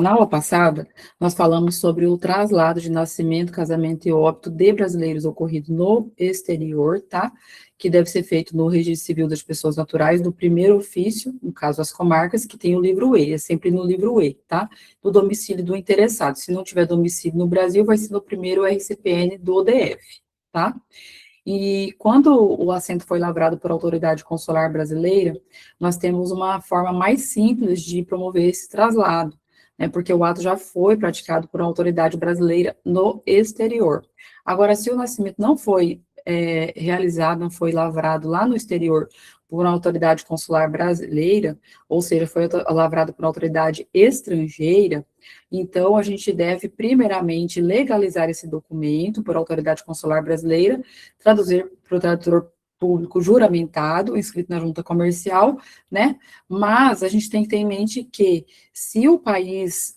Na aula passada, nós falamos sobre o traslado de nascimento, casamento e óbito de brasileiros ocorrido no exterior, tá? Que deve ser feito no Registro Civil das Pessoas Naturais, do primeiro ofício, no caso as comarcas, que tem o livro E, é sempre no livro E, tá? Do domicílio do interessado. Se não tiver domicílio no Brasil, vai ser no primeiro RCPN do DF, tá? E quando o assento foi lavrado por autoridade consular brasileira, nós temos uma forma mais simples de promover esse traslado, né, porque o ato já foi praticado por uma autoridade brasileira no exterior. Agora, se o nascimento não foi realizado, não foi lavrado lá no exterior por uma autoridade consular brasileira, ou seja, foi lavrado por uma autoridade estrangeira, então a gente deve primeiramente legalizar esse documento por autoridade consular brasileira, traduzir para o tradutor público juramentado, inscrito na junta comercial, né? Mas a gente tem que ter em mente que, se o país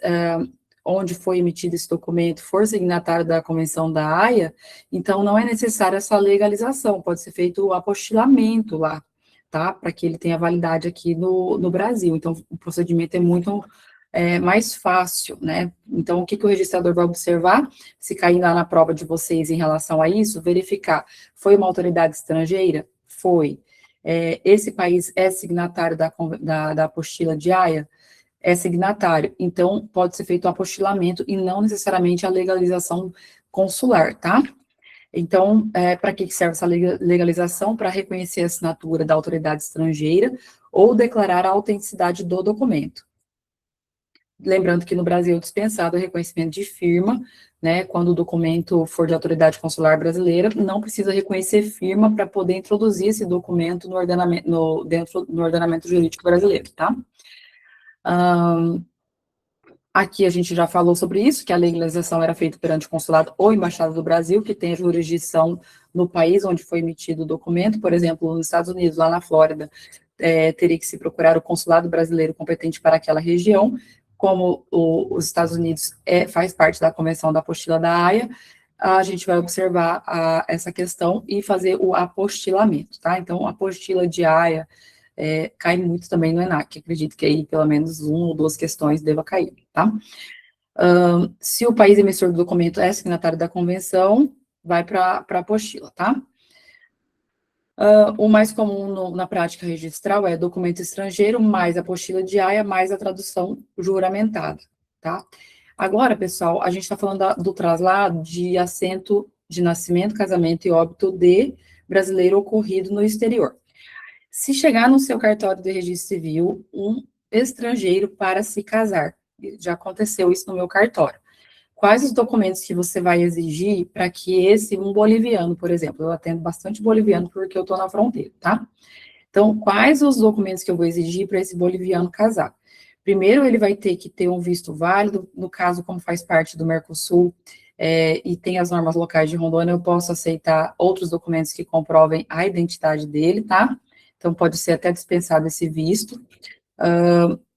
onde foi emitido esse documento for signatário da Convenção da Haia, então não é necessária essa legalização, pode ser feito o apostilamento lá, tá? Para que ele tenha validade aqui no Brasil. Então, o procedimento é muito mais fácil, né? Então, o que o registrador vai observar? Se cair lá na prova de vocês em relação a isso, verificar, foi uma autoridade estrangeira? Foi. Esse país é signatário da apostila de Haia? É signatário. Então, pode ser feito o apostilamento e não necessariamente a legalização consular, tá? Então, para que serve essa legalização? Para reconhecer a assinatura da autoridade estrangeira ou declarar a autenticidade do documento. Lembrando que no Brasil é dispensado o reconhecimento de firma, né, quando o documento for de autoridade consular brasileira, não precisa reconhecer firma para poder introduzir esse documento no ordenamento jurídico brasileiro, tá? Aqui a gente já falou sobre isso, que a legalização era feita perante o consulado ou embaixada do Brasil, que tem a jurisdição no país onde foi emitido o documento, por exemplo, nos Estados Unidos, lá na Flórida, teria que se procurar o consulado brasileiro competente para aquela região. Como os Estados Unidos faz parte da Convenção da Apostila da Haia, a gente vai observar essa questão e fazer o apostilamento, tá? Então, a apostila de Haia cai muito também no ENAC, acredito que aí pelo menos uma ou duas questões deva cair, tá? Se o país emissor do documento é signatário da convenção, vai para a apostila, tá? O mais comum na prática registral é documento estrangeiro, mais apostila de Haia, mais a tradução juramentada, tá? Agora, pessoal, a gente está falando do traslado de assento de nascimento, casamento e óbito de brasileiro ocorrido no exterior. Se chegar no seu cartório de registro civil um estrangeiro para se casar, já aconteceu isso no meu cartório. Quais os documentos que você vai exigir para que um boliviano, por exemplo, eu atendo bastante boliviano porque eu estou na fronteira, tá? Então, quais os documentos que eu vou exigir para esse boliviano casar? Primeiro, ele vai ter que ter um visto válido, no caso, como faz parte do Mercosul, e tem as normas locais de Rondônia, eu posso aceitar outros documentos que comprovem a identidade dele, tá? Então, pode ser até dispensado esse visto.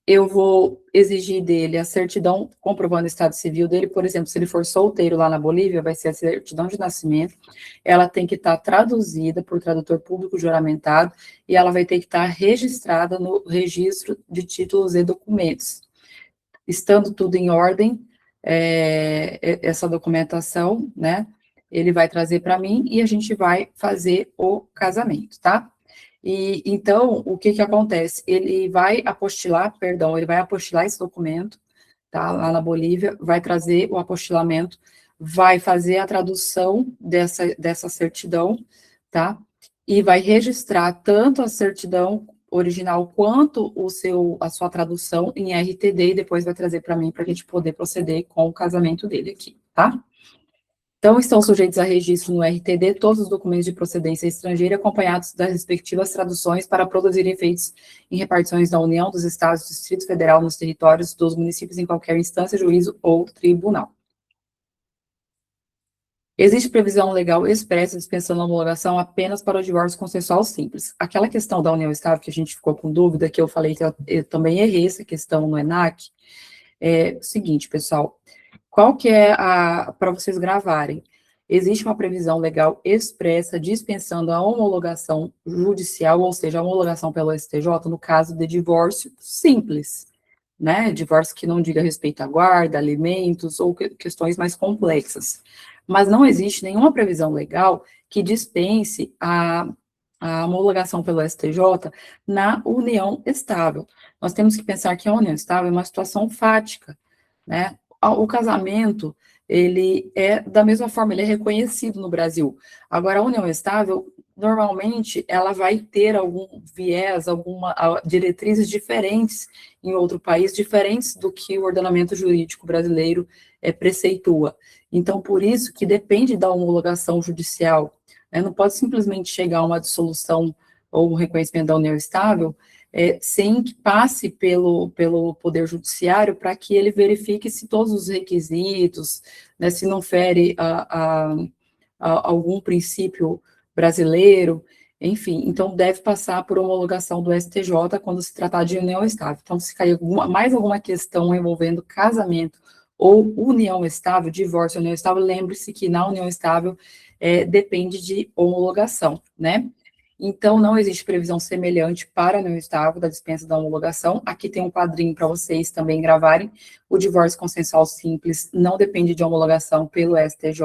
Eu vou exigir dele a certidão comprovando o estado civil dele, por exemplo, se ele for solteiro lá na Bolívia, vai ser a certidão de nascimento, ela tem que estar traduzida por tradutor público juramentado, e ela vai ter que estar registrada no registro de títulos e documentos. Estando tudo em ordem, essa documentação, né, ele vai trazer para mim e a gente vai fazer o casamento, tá? E, então, o que acontece? Ele vai apostilar esse documento, tá, lá na Bolívia, vai trazer o apostilamento, vai fazer a tradução dessa certidão, tá, e vai registrar tanto a certidão original quanto a sua tradução em RTD, e depois vai trazer para mim, para a gente poder proceder com o casamento dele aqui, tá? Então, estão sujeitos a registro no RTD todos os documentos de procedência estrangeira, acompanhados das respectivas traduções para produzir efeitos em repartições da União, dos Estados, do Distrito Federal, nos territórios dos municípios, em qualquer instância, juízo ou tribunal. Existe previsão legal expressa dispensando a homologação apenas para o divórcio consensual simples. Aquela questão da união estável que a gente ficou com dúvida, que eu falei que eu também errei essa questão no ENAC, é o seguinte, pessoal, qual que é para vocês gravarem? Existe uma previsão legal expressa dispensando a homologação judicial, ou seja, a homologação pelo STJ, no caso de divórcio simples, né, divórcio que não diga respeito à guarda, alimentos ou questões mais complexas. Mas não existe nenhuma previsão legal que dispense a homologação pelo STJ na união estável. Nós temos que pensar que a união estável é uma situação fática, né? O casamento, ele é, da mesma forma, ele é reconhecido no Brasil. Agora, a união estável, normalmente, ela vai ter algum viés, alguma diretrizes diferentes em outro país, diferentes do que o ordenamento jurídico brasileiro preceitua. Então, por isso que depende da homologação judicial, né? Não pode simplesmente chegar a uma dissolução ou reconhecimento da união estável sem que passe pelo Poder Judiciário para que ele verifique se todos os requisitos, né, se não fere a algum princípio brasileiro, enfim, então deve passar por homologação do STJ quando se tratar de união estável. Então, se cair mais alguma questão envolvendo casamento ou união estável, divórcio, união estável, lembre-se que na união estável depende de homologação, né? Então, não existe previsão semelhante para a união estável da dispensa da homologação. Aqui tem um quadrinho para vocês também gravarem. O divórcio consensual simples não depende de homologação pelo STJ.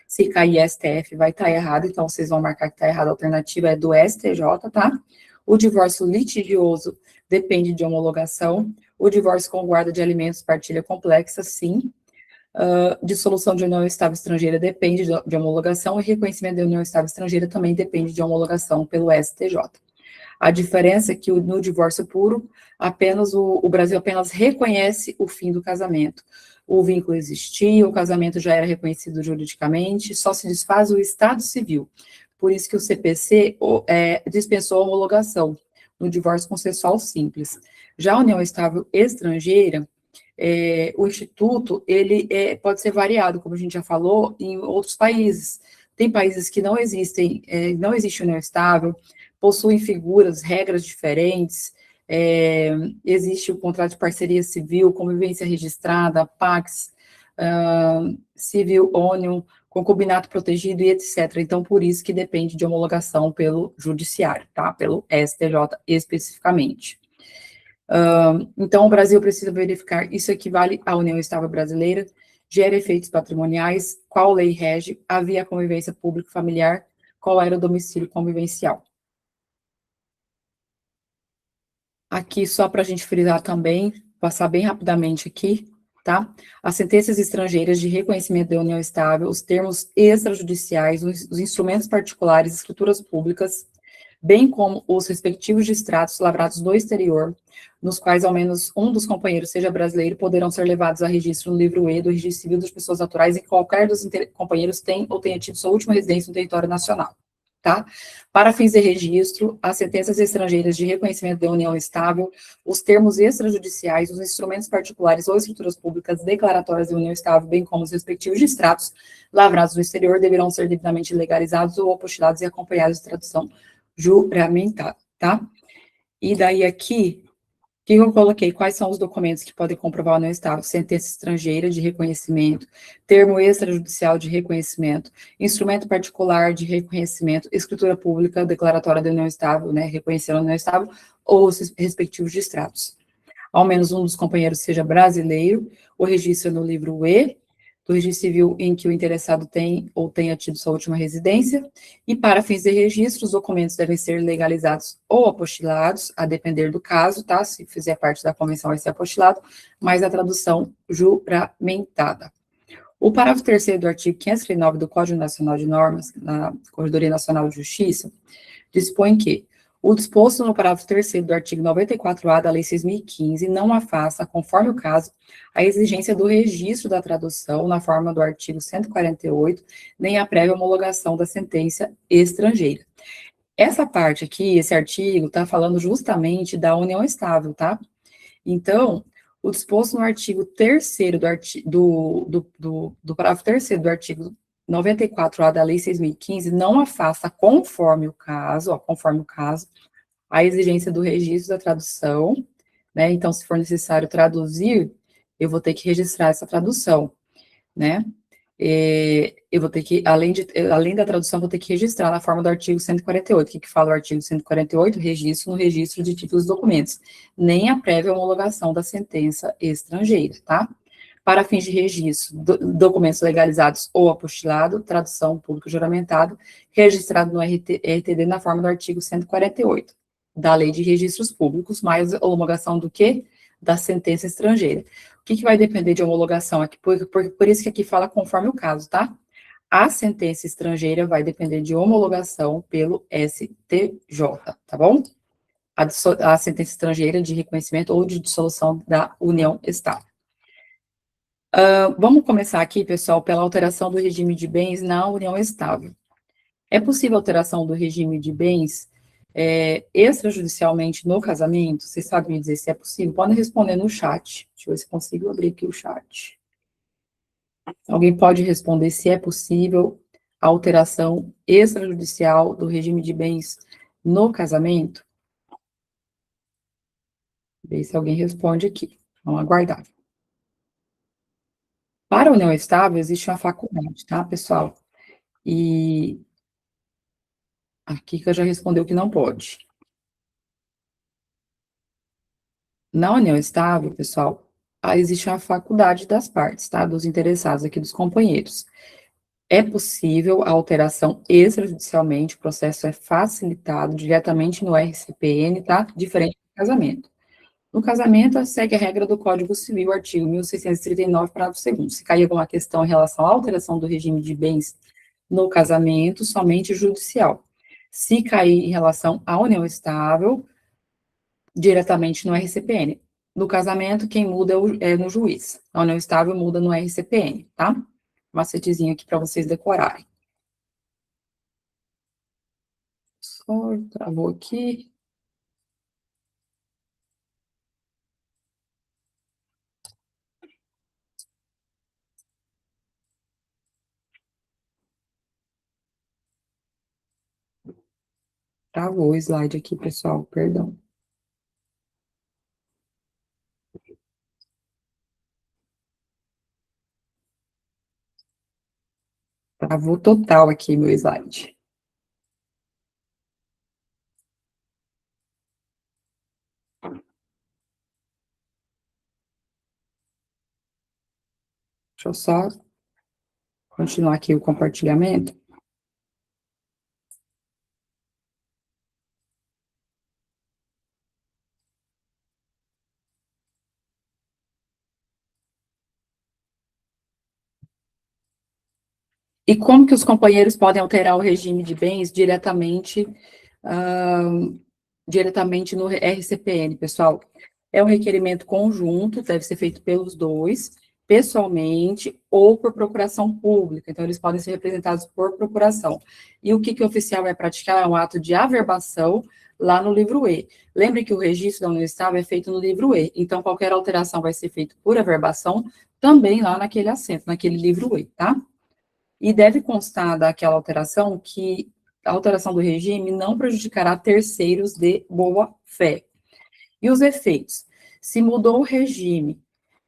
Se cair STF, vai estar errado, então vocês vão marcar que está errado. A alternativa é do STJ, tá? O divórcio litigioso depende de homologação. O divórcio com guarda de alimentos, partilha complexa, sim. Dissolução de união estável estrangeira depende de homologação e reconhecimento da união estável estrangeira também depende de homologação pelo STJ. A diferença é que no divórcio puro, apenas o Brasil apenas reconhece o fim do casamento. O vínculo existia, o casamento já era reconhecido juridicamente, só se desfaz o estado civil. Por isso que o CPC dispensou a homologação no divórcio consensual simples. Já a união estável estrangeira, o instituto, ele pode ser variado, como a gente já falou, em outros países. Tem países que não existem, não existe união estável, possuem figuras, regras diferentes, existe o contrato de parceria civil, convivência registrada, PAX, civil union, concubinato protegido e etc. Então, por isso que depende de homologação pelo judiciário, tá? Pelo STJ especificamente. Então, o Brasil precisa verificar, isso equivale à União Estável Brasileira, gera efeitos patrimoniais, qual lei rege, havia convivência público-familiar, qual era o domicílio convivencial. Aqui, só para a gente frisar também, passar bem rapidamente aqui, tá? As sentenças estrangeiras de reconhecimento da união estável, os termos extrajudiciais, os instrumentos particulares, escrituras públicas, bem como os respectivos distratos lavrados no exterior, nos quais ao menos um dos companheiros seja brasileiro, poderão ser levados a registro no livro E do Registro Civil das Pessoas Naturais e qualquer dos companheiros tem ou tenha tido sua última residência no território nacional, tá? Para fins de registro, as sentenças estrangeiras de reconhecimento da união estável, os termos extrajudiciais, os instrumentos particulares ou escrituras públicas declaratórias de união estável, bem como os respectivos distratos lavrados no exterior, deverão ser devidamente legalizados ou apostilados e acompanhados de tradução juramentada, tá? E daí aqui, o que eu coloquei? Quais são os documentos que podem comprovar o não estável? Sentença estrangeira de reconhecimento, termo extrajudicial de reconhecimento, instrumento particular de reconhecimento, escritura pública declaratória de união estável, né, reconhecendo a união estável, ou os respectivos distratos. Ao menos um dos companheiros seja brasileiro, o registro no livro E, do registro civil em que o interessado tem ou tenha tido sua última residência, e para fins de registro, os documentos devem ser legalizados ou apostilados, a depender do caso, tá? Se fizer parte da convenção vai ser apostilado, mas a tradução juramentada. O parágrafo 3º do artigo 539 do Código Nacional de Normas, na Corredoria Nacional de Justiça, dispõe que o disposto no parágrafo 3º do artigo 94-A da Lei 6.015 não afasta, conforme o caso, a exigência do registro da tradução na forma do artigo 148, nem a prévia homologação da sentença estrangeira. Essa parte aqui, esse artigo, está falando justamente da união estável, tá? Então, o disposto no artigo 3º do parágrafo 3º do artigo 94-A da Lei 6.015 não afasta, conforme o caso, a exigência do registro da tradução, né? Então, se for necessário traduzir, eu vou ter que registrar essa tradução, né? eu vou ter que, além da tradução, vou ter que registrar na forma do artigo 148. O que fala o artigo 148? Registro no registro de títulos e documentos, nem a prévia homologação da sentença estrangeira, tá? Para fins de registro, documentos legalizados ou apostilado, tradução público juramentado, registrado no RTD na forma do artigo 148 da Lei de Registros Públicos, mais homologação do quê? Da sentença estrangeira. O que vai depender de homologação aqui? Por isso que aqui fala conforme o caso, tá? A sentença estrangeira vai depender de homologação pelo STJ, tá bom? A sentença estrangeira de reconhecimento ou de dissolução da União Estável. Vamos começar aqui, pessoal, pela alteração do regime de bens na União Estável. É possível alteração do regime de bens extrajudicialmente no casamento? Vocês sabem me dizer se é possível? Podem responder no chat. Deixa eu ver se consigo abrir aqui o chat. Alguém pode responder se é possível a alteração extrajudicial do regime de bens no casamento? Ver se alguém responde aqui. Vamos aguardar. Para a união estável, existe uma faculdade, tá, pessoal? E a Kika já respondeu que não pode. Na união estável, pessoal, existe uma faculdade das partes, tá? Dos interessados aqui, dos companheiros. É possível a alteração extrajudicialmente, o processo é facilitado diretamente no RCPN, tá? Diferente do casamento. No casamento, segue a regra do Código Civil, artigo 1639, parágrafo 2º. Se cair alguma questão em relação à alteração do regime de bens no casamento, somente judicial. Se cair em relação à união estável, diretamente no RCPN. No casamento, quem muda é no juiz. A união estável muda no RCPN, tá? Macetezinho aqui para vocês decorarem. Só travou aqui. Travou o slide aqui, pessoal, perdão. Travou total aqui meu slide. Deixa eu só continuar aqui o compartilhamento. E como que os companheiros podem alterar o regime de bens diretamente no RCPN, pessoal? É um requerimento conjunto, deve ser feito pelos dois, pessoalmente ou por procuração pública. Então, eles podem ser representados por procuração. E o que o oficial vai praticar é um ato de averbação lá no livro E. Lembre que o registro da união estável é feito no livro E. Então, qualquer alteração vai ser feita por averbação também lá naquele assento, naquele livro E, tá? E deve constar daquela alteração que a alteração do regime não prejudicará terceiros de boa fé. E os efeitos? Se mudou o regime,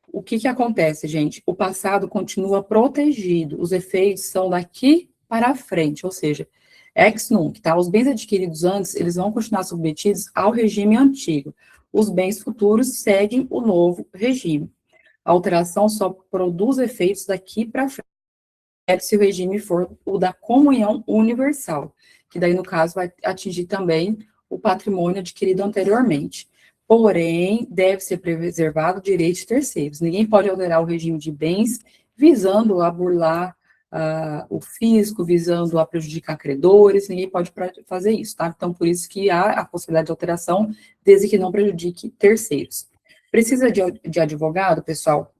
o que acontece, gente? O passado continua protegido, os efeitos são daqui para frente, ou seja, ex nunc, tá? Os bens adquiridos antes, eles vão continuar submetidos ao regime antigo. Os bens futuros seguem o novo regime. A alteração só produz efeitos daqui para frente, se o regime for o da comunhão universal, que daí, no caso, vai atingir também o patrimônio adquirido anteriormente. Porém, deve ser preservado o direito de terceiros. Ninguém pode alterar o regime de bens visando a burlar o fisco, visando a prejudicar credores, ninguém pode fazer isso, tá? Então, por isso que há a possibilidade de alteração, desde que não prejudique terceiros. Precisa de advogado, pessoal?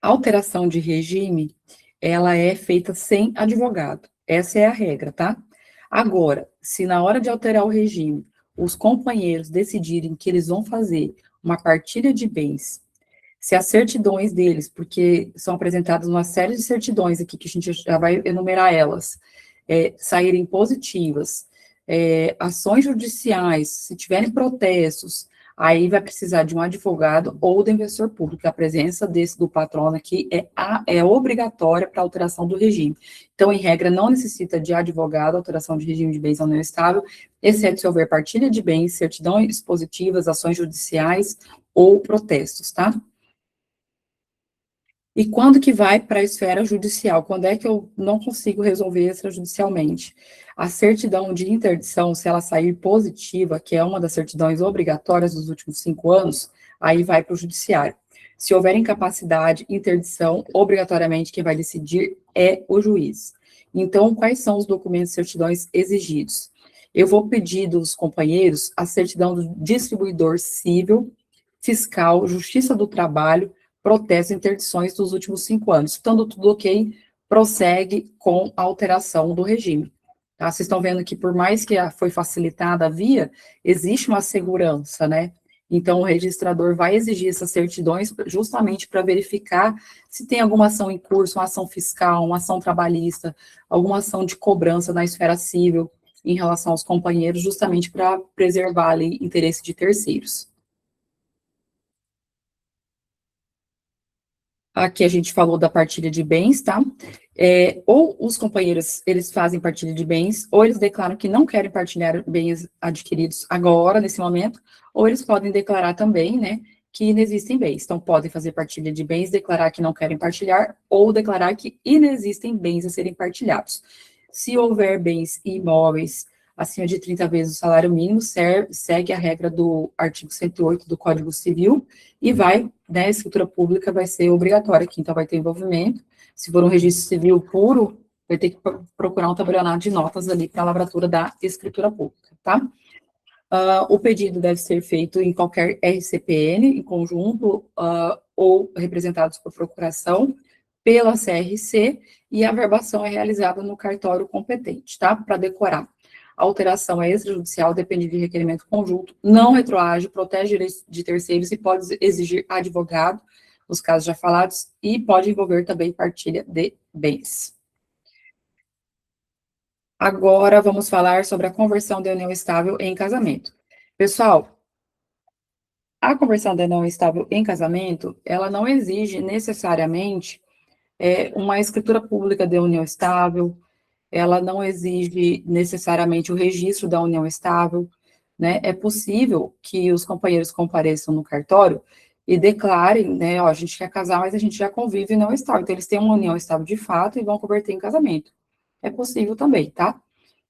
A alteração de regime, ela é feita sem advogado. Essa é a regra, tá? Agora, se na hora de alterar o regime, os companheiros decidirem que eles vão fazer uma partilha de bens, se as certidões deles, porque são apresentadas uma série de certidões aqui, que a gente já vai enumerar elas, saírem positivas, ações judiciais, se tiverem protestos, aí vai precisar de um advogado ou do investidor público. A presença do patrono aqui é obrigatória para alteração do regime. Então, em regra, não necessita de advogado, alteração de regime de bens à união estável, exceto se houver partilha de bens, certidões expositivas, ações judiciais ou protestos, tá? E quando que vai para a esfera judicial? Quando é que eu não consigo resolver extrajudicialmente? A certidão de interdição, se ela sair positiva, que é uma das certidões obrigatórias dos últimos 5 anos, aí vai para o judiciário. Se houver incapacidade, interdição, obrigatoriamente quem vai decidir é o juiz. Então, quais são os documentos e certidões exigidos? Eu vou pedir dos companheiros a certidão do distribuidor civil, fiscal, justiça do trabalho, protestos e interdições dos últimos 5 anos. Estando tudo ok, prossegue com a alteração do regime. Tá? Vocês estão vendo que, por mais que foi facilitada a via, existe uma segurança, né? Então, o registrador vai exigir essas certidões justamente para verificar se tem alguma ação em curso, uma ação fiscal, uma ação trabalhista, alguma ação de cobrança na esfera civil em relação aos companheiros, justamente para preservar ali interesse de terceiros. Aqui a gente falou da partilha de bens, tá? Ou os companheiros, eles fazem partilha de bens, ou eles declaram que não querem partilhar bens adquiridos agora, nesse momento, ou eles podem declarar também, né, que inexistem bens. Então, podem fazer partilha de bens, declarar que não querem partilhar, ou declarar que inexistem bens a serem partilhados. Se houver bens imóveis acima de 30 vezes o salário mínimo, segue a regra do artigo 108 do Código Civil, e vai, né, a escritura pública vai ser obrigatória aqui, então vai ter envolvimento. Se for um registro civil puro, vai ter que procurar um tabelionato de notas ali para a lavratura da escritura pública, tá? O pedido deve ser feito em qualquer RCPN, em conjunto, ou representados por procuração, pela CRC, e a verbação é realizada no cartório competente, tá? Para decorar. A alteração é extrajudicial, depende de requerimento conjunto, não retroage, protege direitos de terceiros e pode exigir advogado, nos casos já falados, e pode envolver também partilha de bens. Agora, vamos falar sobre a conversão da união estável em casamento. Pessoal, a conversão da união estável em casamento, ela não exige necessariamente uma escritura pública de união estável, ela não exige necessariamente o registro da união estável, né? É possível que os companheiros compareçam no cartório e declarem, né, ó, a gente quer casar, mas a gente já convive não estável. Então, eles têm uma união estável de fato e vão converter em casamento. É possível também, tá?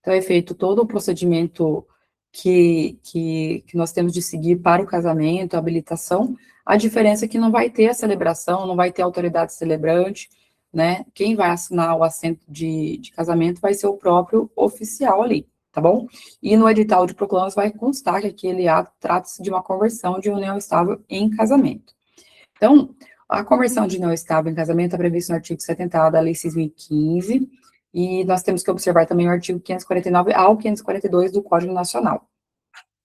Então, é feito todo o procedimento que nós temos de seguir para o casamento, a habilitação. A diferença é que não vai ter a celebração, não vai ter autoridade celebrante, né? Quem vai assinar o assento de casamento vai ser o próprio oficial ali, tá bom? E no edital de proclamas vai constar que aquele ato trata-se de uma conversão de união estável em casamento. Então, a conversão de união estável em casamento está prevista no artigo 70A da Lei 6.015, e nós temos que observar também o artigo 549 ao 542 do Código Nacional.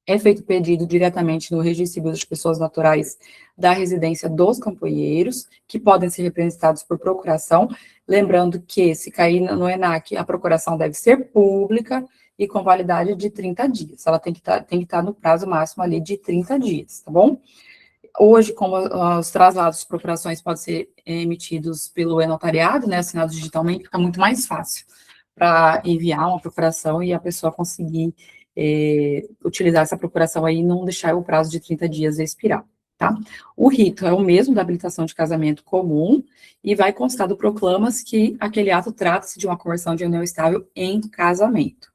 É feito pedido diretamente no Registro Civil das Pessoas Naturais da residência dos companheiros, que podem ser representados por procuração, lembrando que, se cair no ENAC, a procuração deve ser pública e com validade de 30 dias. Ela tem que estar no prazo máximo ali de 30 dias, tá bom? Hoje, como os traslados de procurações podem ser emitidos pelo e-notariado, né, assinados digitalmente, fica muito mais fácil para enviar uma procuração e a pessoa conseguir utilizar essa procuração aí e não deixar o prazo de 30 dias expirar, tá? O rito é o mesmo da habilitação de casamento comum e vai constar do proclamas que aquele ato trata-se de uma conversão de união estável em casamento.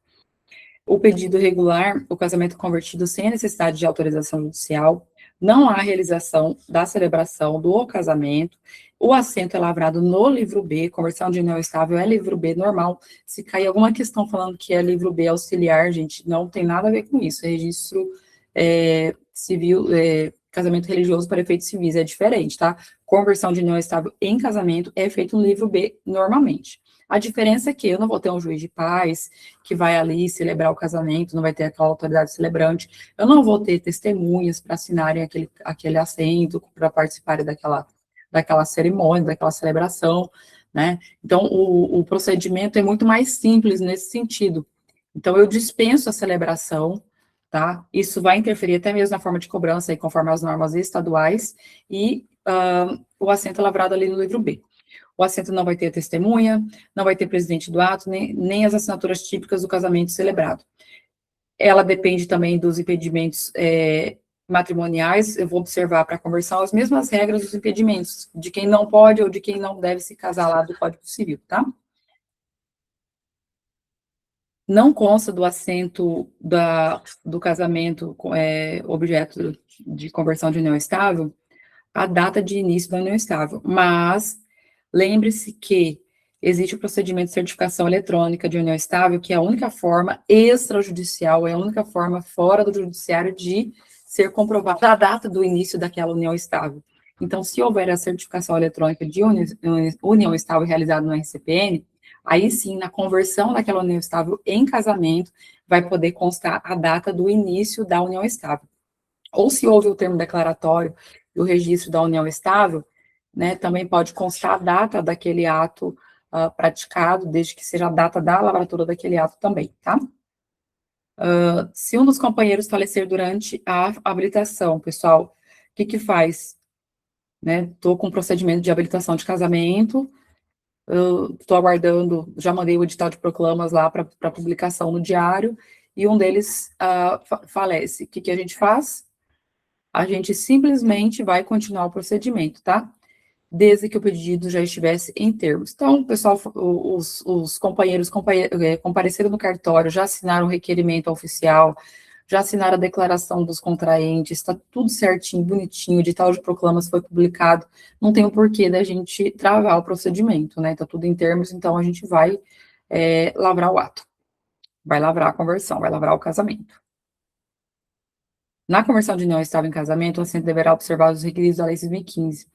O pedido regular, o casamento convertido sem a necessidade de autorização judicial, não há realização da celebração do casamento, o assento é lavrado no livro B, conversão de união estável é livro B normal. Se cair alguma questão falando que é livro B auxiliar, gente, não tem nada a ver com isso. Registro civil, casamento religioso para efeitos civis é diferente, tá? Conversão de união estável em casamento é feito no livro B normalmente. A diferença é que eu não vou ter um juiz de paz que vai ali celebrar o casamento, não vai ter aquela autoridade celebrante, eu não vou ter testemunhas para assinarem aquele assento, para participarem daquela cerimônia, daquela celebração, né? Então, o procedimento é muito mais simples nesse sentido. Então, eu dispenso a celebração, tá? Isso vai interferir até mesmo na forma de cobrança, aí, conforme as normas estaduais, e o assento é lavrado ali no livro B. O assento não vai ter a testemunha, não vai ter presidente do ato, nem as assinaturas típicas do casamento celebrado. Ela depende também dos impedimentos matrimoniais. Eu vou observar para a conversão as mesmas regras dos impedimentos, de quem não pode ou de quem não deve se casar lá do Código Civil, tá? Não consta do assento do casamento objeto de conversão de união estável a data de início da união estável, mas lembre-se que existe o procedimento de certificação eletrônica de união estável, que é a única forma extrajudicial, é a única forma fora do judiciário de ser comprovada a data do início daquela união estável. Então, se houver a certificação eletrônica de união estável realizada no RCPN, aí sim, na conversão daquela união estável em casamento, vai poder constar a data do início da união estável. Ou se houve o termo declaratório e o registro da união estável, né, também pode constar a data daquele ato praticado, desde que seja a data da lavratura daquele ato também, tá? Se um dos companheiros falecer durante a habilitação, pessoal, o que que faz? Né, tô com um procedimento de habilitação de casamento, estou aguardando, já mandei o edital de proclamas lá para publicação no diário, e um deles falece. O que que a gente faz? A gente simplesmente vai continuar o procedimento, tá? Desde que o pedido já estivesse em termos. Então, pessoal, os companheiros compareceram no cartório, já assinaram o requerimento oficial, já assinaram a declaração dos contraentes, está tudo certinho, bonitinho, o edital de proclamas foi publicado, não tem o porquê da gente travar o procedimento, né? Está tudo em termos, então a gente vai lavrar o ato, vai lavrar a conversão, vai lavrar o casamento. Na conversão de união estável em casamento, o assento deverá observar os requisitos da Lei 6.015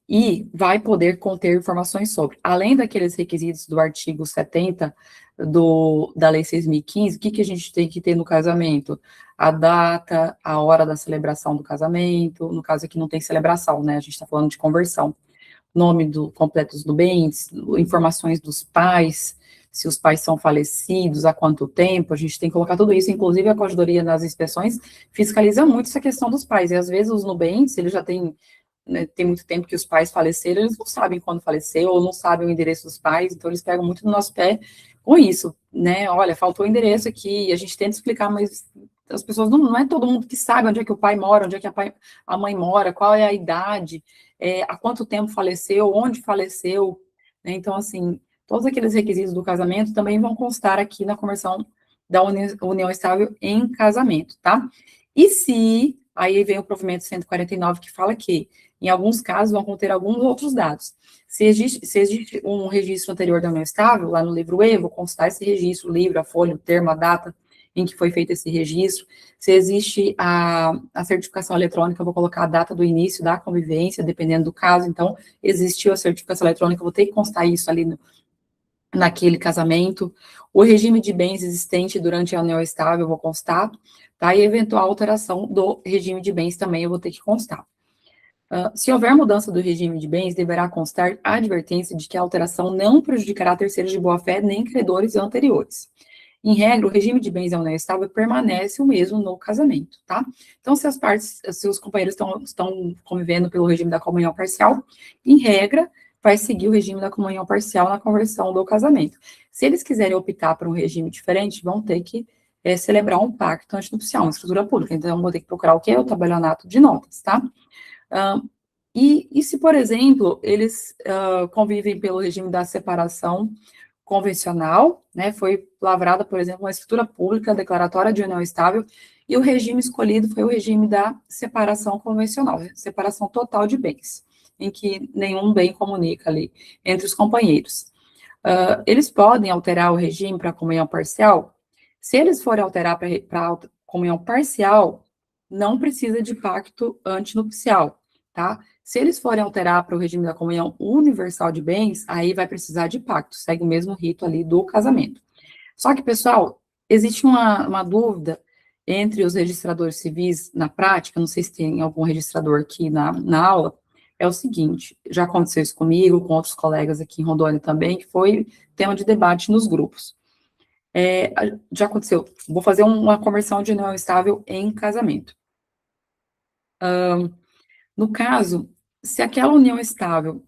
e vai poder conter informações sobre, além daqueles requisitos do artigo 70 da Lei 6.015, o que a gente tem que ter no casamento? A data, a hora da celebração do casamento, no caso aqui não tem celebração, né? A gente está falando de conversão. Nome completo dos bens, informações dos pais, se os pais são falecidos, há quanto tempo, a gente tem que colocar tudo isso, inclusive a Corregedoria nas inspeções fiscaliza muito essa questão dos pais, e às vezes os nubentes, eles já têm, né, tem muito tempo que os pais faleceram, eles não sabem quando faleceu, ou não sabem o endereço dos pais, então eles pegam muito no nosso pé com isso, né, olha, faltou o endereço aqui, a gente tenta explicar, mas as pessoas, não é todo mundo que sabe onde é que o pai mora, onde é que a mãe mora, qual é a idade, há quanto tempo faleceu, onde faleceu, né, então, assim, todos aqueles requisitos do casamento também vão constar aqui na conversão da união estável em casamento, tá? E se, aí vem o provimento 149 que fala que, em alguns casos, vão conter alguns outros dados. Se existe um registro anterior da união estável, lá no livro E, vou constar esse registro, o livro, a folha, o termo, a data em que foi feito esse registro. Se existe a certificação eletrônica, eu vou colocar a data do início da convivência, dependendo do caso. Então, existiu a certificação eletrônica, eu vou ter que constar isso ali naquele casamento. O regime de bens existente durante a união estável, eu vou constar, tá? E eventual alteração do regime de bens também eu vou ter que constar. Se houver mudança do regime de bens, deverá constar a advertência de que a alteração não prejudicará terceiros de boa-fé nem credores anteriores. Em regra, o regime de bens da união estável permanece o mesmo no casamento, tá? Então, se os companheiros estão convivendo pelo regime da comunhão parcial, em regra, vai seguir o regime da comunhão parcial na conversão do casamento. Se eles quiserem optar por um regime diferente, vão ter que celebrar um pacto antinupcial, uma escritura pública. Então, vão ter que procurar o quê? O tabelionato de notas, tá? E se, por exemplo, eles convivem pelo regime da separação convencional, né, foi lavrada, por exemplo, uma escritura pública declaratória de união estável, e o regime escolhido foi o regime da separação convencional, separação total de bens, em que nenhum bem comunica ali entre os companheiros. Eles podem alterar o regime para comunhão parcial? Se eles forem alterar para comunhão parcial, não precisa de pacto antinupcial, tá? Se eles forem alterar para o regime da comunhão universal de bens, aí vai precisar de pacto, segue o mesmo rito ali do casamento. Só que, pessoal, existe uma dúvida entre os registradores civis na prática, não sei se tem algum registrador aqui na aula, é o seguinte, já aconteceu isso comigo, com outros colegas aqui em Rondônia também, que foi tema de debate nos grupos. Já aconteceu, vou fazer uma conversão de união estável em casamento. No caso, se aquela união estável,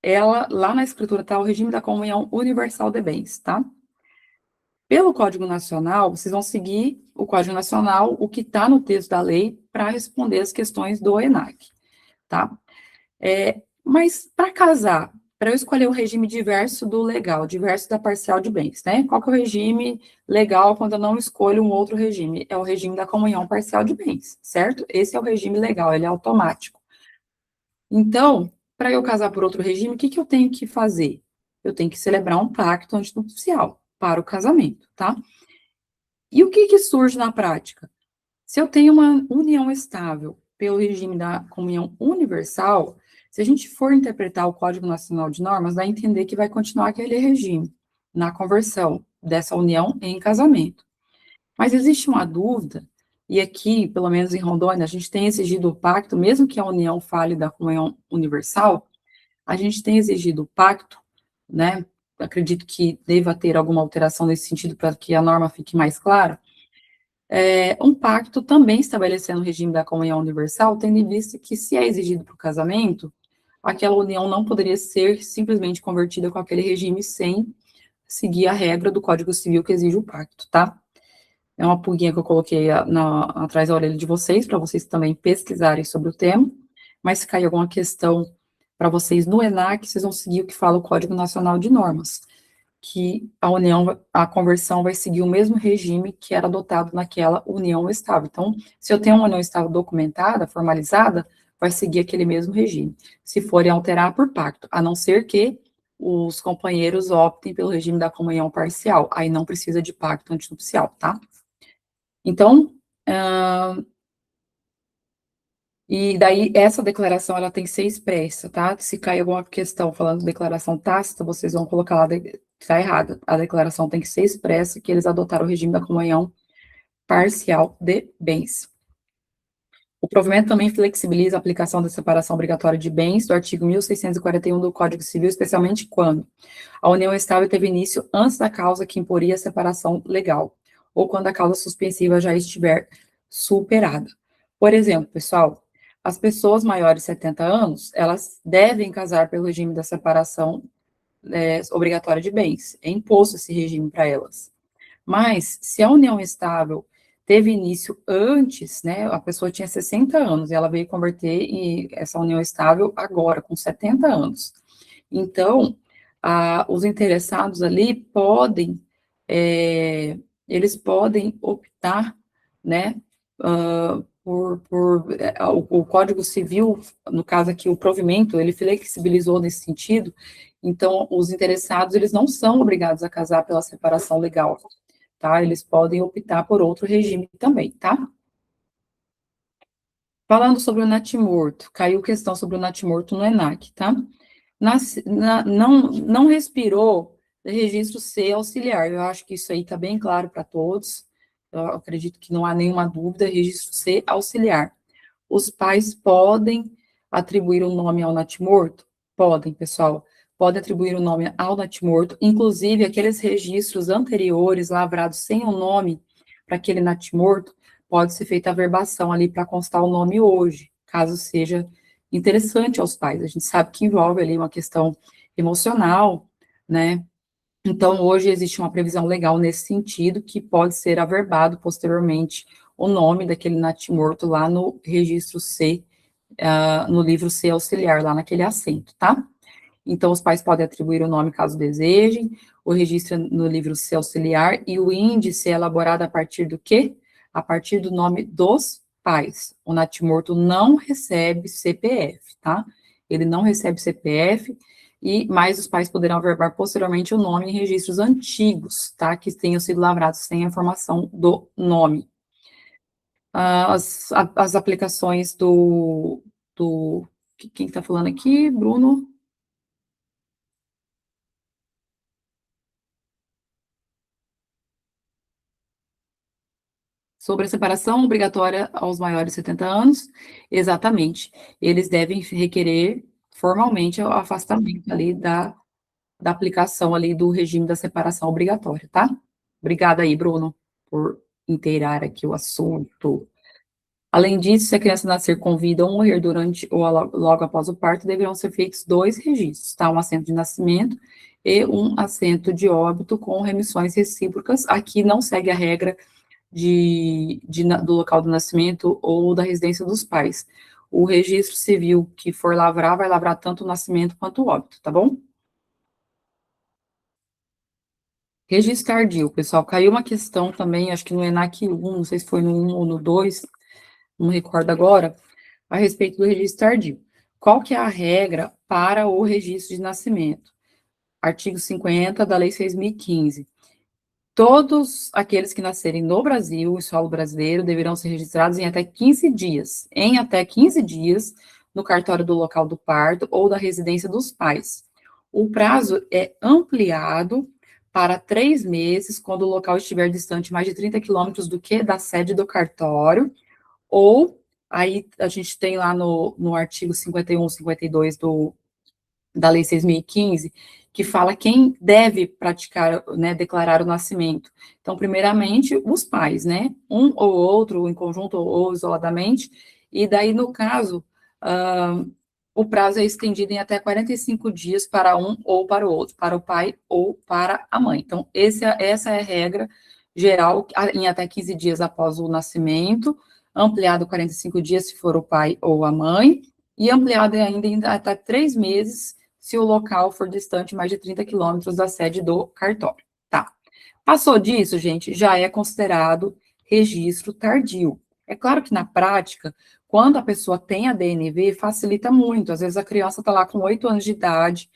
ela, lá na escritura está o regime da comunhão universal de bens, tá? Pelo Código Nacional, vocês vão seguir o Código Nacional, o que está no texto da lei, para responder as questões do ENAC, tá? Mas para casar, para eu escolher o regime diverso do legal, diverso da parcial de bens, né? Qual que é o regime legal quando eu não escolho um outro regime? É o regime da comunhão parcial de bens, certo? Esse é o regime legal, ele é automático. Então, para eu casar por outro regime, o que que eu tenho que fazer? Eu tenho que celebrar um pacto antinupcial para o casamento, tá? E o que que surge na prática? Se eu tenho uma união estável pelo regime da comunhão universal, se a gente for interpretar o Código Nacional de Normas, vai entender que vai continuar aquele regime na conversão dessa união em casamento. Mas existe uma dúvida, e aqui, pelo menos em Rondônia, a gente tem exigido o pacto, mesmo que a união fale da comunhão universal, a gente tem exigido o pacto, né? Acredito que deva ter alguma alteração nesse sentido para que a norma fique mais clara, um pacto também estabelecendo o regime da comunhão universal, tendo em vista que, se é exigido para o casamento, aquela união não poderia ser simplesmente convertida com aquele regime sem seguir a regra do Código Civil que exige o pacto, tá? É uma pulguinha que eu coloquei atrás da orelha de vocês, para vocês também pesquisarem sobre o tema, mas se cair alguma questão para vocês no ENAC, vocês vão seguir o que fala o Código Nacional de Normas, que a conversão vai seguir o mesmo regime que era adotado naquela união estável. Então, se eu tenho uma união estável documentada, formalizada, vai seguir aquele mesmo regime. Se forem alterar por pacto, a não ser que os companheiros optem pelo regime da comunhão parcial, aí não precisa de pacto antinupcial, tá? Então, e daí essa declaração ela tem que ser expressa, tá? Se cair alguma questão falando de declaração tácita, vocês vão colocar lá, tá errado. A declaração tem que ser expressa que eles adotaram o regime da comunhão parcial de bens. O provimento também flexibiliza a aplicação da separação obrigatória de bens do artigo 1641 do Código Civil, especialmente quando a união estável teve início antes da causa que imporia a separação legal, ou quando a causa suspensiva já estiver superada. Por exemplo, pessoal, as pessoas maiores de 70 anos, elas devem casar pelo regime da separação obrigatória de bens. É imposto esse regime para elas. Mas, se a união estável teve início antes, né, a pessoa tinha 60 anos, e ela veio converter e essa união estável agora, com 70 anos. Então, os interessados ali podem, eles podem optar, né, o Código Civil, no caso aqui, o provimento, ele flexibilizou nesse sentido, então, os interessados, eles não são obrigados a casar pela separação legal, tá? Eles podem optar por outro regime também, tá? Falando sobre o natimorto, caiu questão sobre o natimorto no ENAC, tá? Não respirou registro C auxiliar, eu acho que isso aí está bem claro para todos, eu acredito que não há nenhuma dúvida, registro C auxiliar. Os pais podem atribuir um nome ao natimorto? Podem, pessoal, podem atribuir o um nome ao natimorto, inclusive aqueles registros anteriores, lavrados sem o nome para aquele natimorto, pode ser feita a verbação ali para constar o nome hoje, caso seja interessante aos pais. A gente sabe que envolve ali uma questão emocional, né? Então, hoje existe uma previsão legal nesse sentido, que pode ser averbado posteriormente o nome daquele natimorto lá no registro C, no livro C auxiliar, lá naquele assento, tá? Então, os pais podem atribuir o nome caso desejem, o registro no livro C auxiliar, e o índice é elaborado a partir do quê? A partir do nome dos pais. O natimorto não recebe CPF, tá? Ele não recebe CPF, mas os pais poderão averbar posteriormente o nome em registros antigos, tá? Que tenham sido lavrados sem a informação do nome. As aplicações quem está falando aqui, Bruno? Sobre a separação obrigatória aos maiores de 70 anos, exatamente. Eles devem requerer formalmente o afastamento ali da aplicação ali do regime da separação obrigatória, tá? Obrigada aí, Bruno, por inteirar aqui o assunto. Além disso, se a criança nascer com vida ou morrer durante ou logo após o parto, deverão ser feitos dois registros, tá? Um assento de nascimento e um assento de óbito com remissões recíprocas. Aqui não segue a regra do local do nascimento ou da residência dos pais. O registro civil que for lavrar, vai lavrar tanto o nascimento quanto o óbito, tá bom? Registro tardio, pessoal. Caiu uma questão também, acho que no ENAC 1, não sei se foi no 1 ou no 2, não me recordo agora, a respeito do registro tardio. Qual que é a regra para o registro de nascimento? Artigo 50 da Lei 6.015. Todos aqueles que nascerem no Brasil, em solo brasileiro, deverão ser registrados em até 15 dias, no cartório do local do parto ou da residência dos pais. O prazo é ampliado para 3 meses, quando o local estiver distante mais de 30 quilômetros do que da sede do cartório, ou, aí a gente tem lá no artigo 51, 52 da Lei 6.015, que fala quem deve praticar, né, declarar o nascimento. Então, primeiramente, os pais, né, um ou outro, em conjunto ou isoladamente, e daí, no caso, o prazo é estendido em até 45 dias para um ou para o outro, para o pai ou para a mãe. Então, essa é a regra geral, em até 15 dias após o nascimento, ampliado 45 dias se for o pai ou a mãe, e ampliado ainda em até 3 meses se o local for distante mais de 30 quilômetros da sede do cartório. Tá. Passou disso, gente, já é considerado registro tardio. É claro que na prática, quando a pessoa tem a DNV, facilita muito. Às vezes a criança está lá com 8 anos de idade,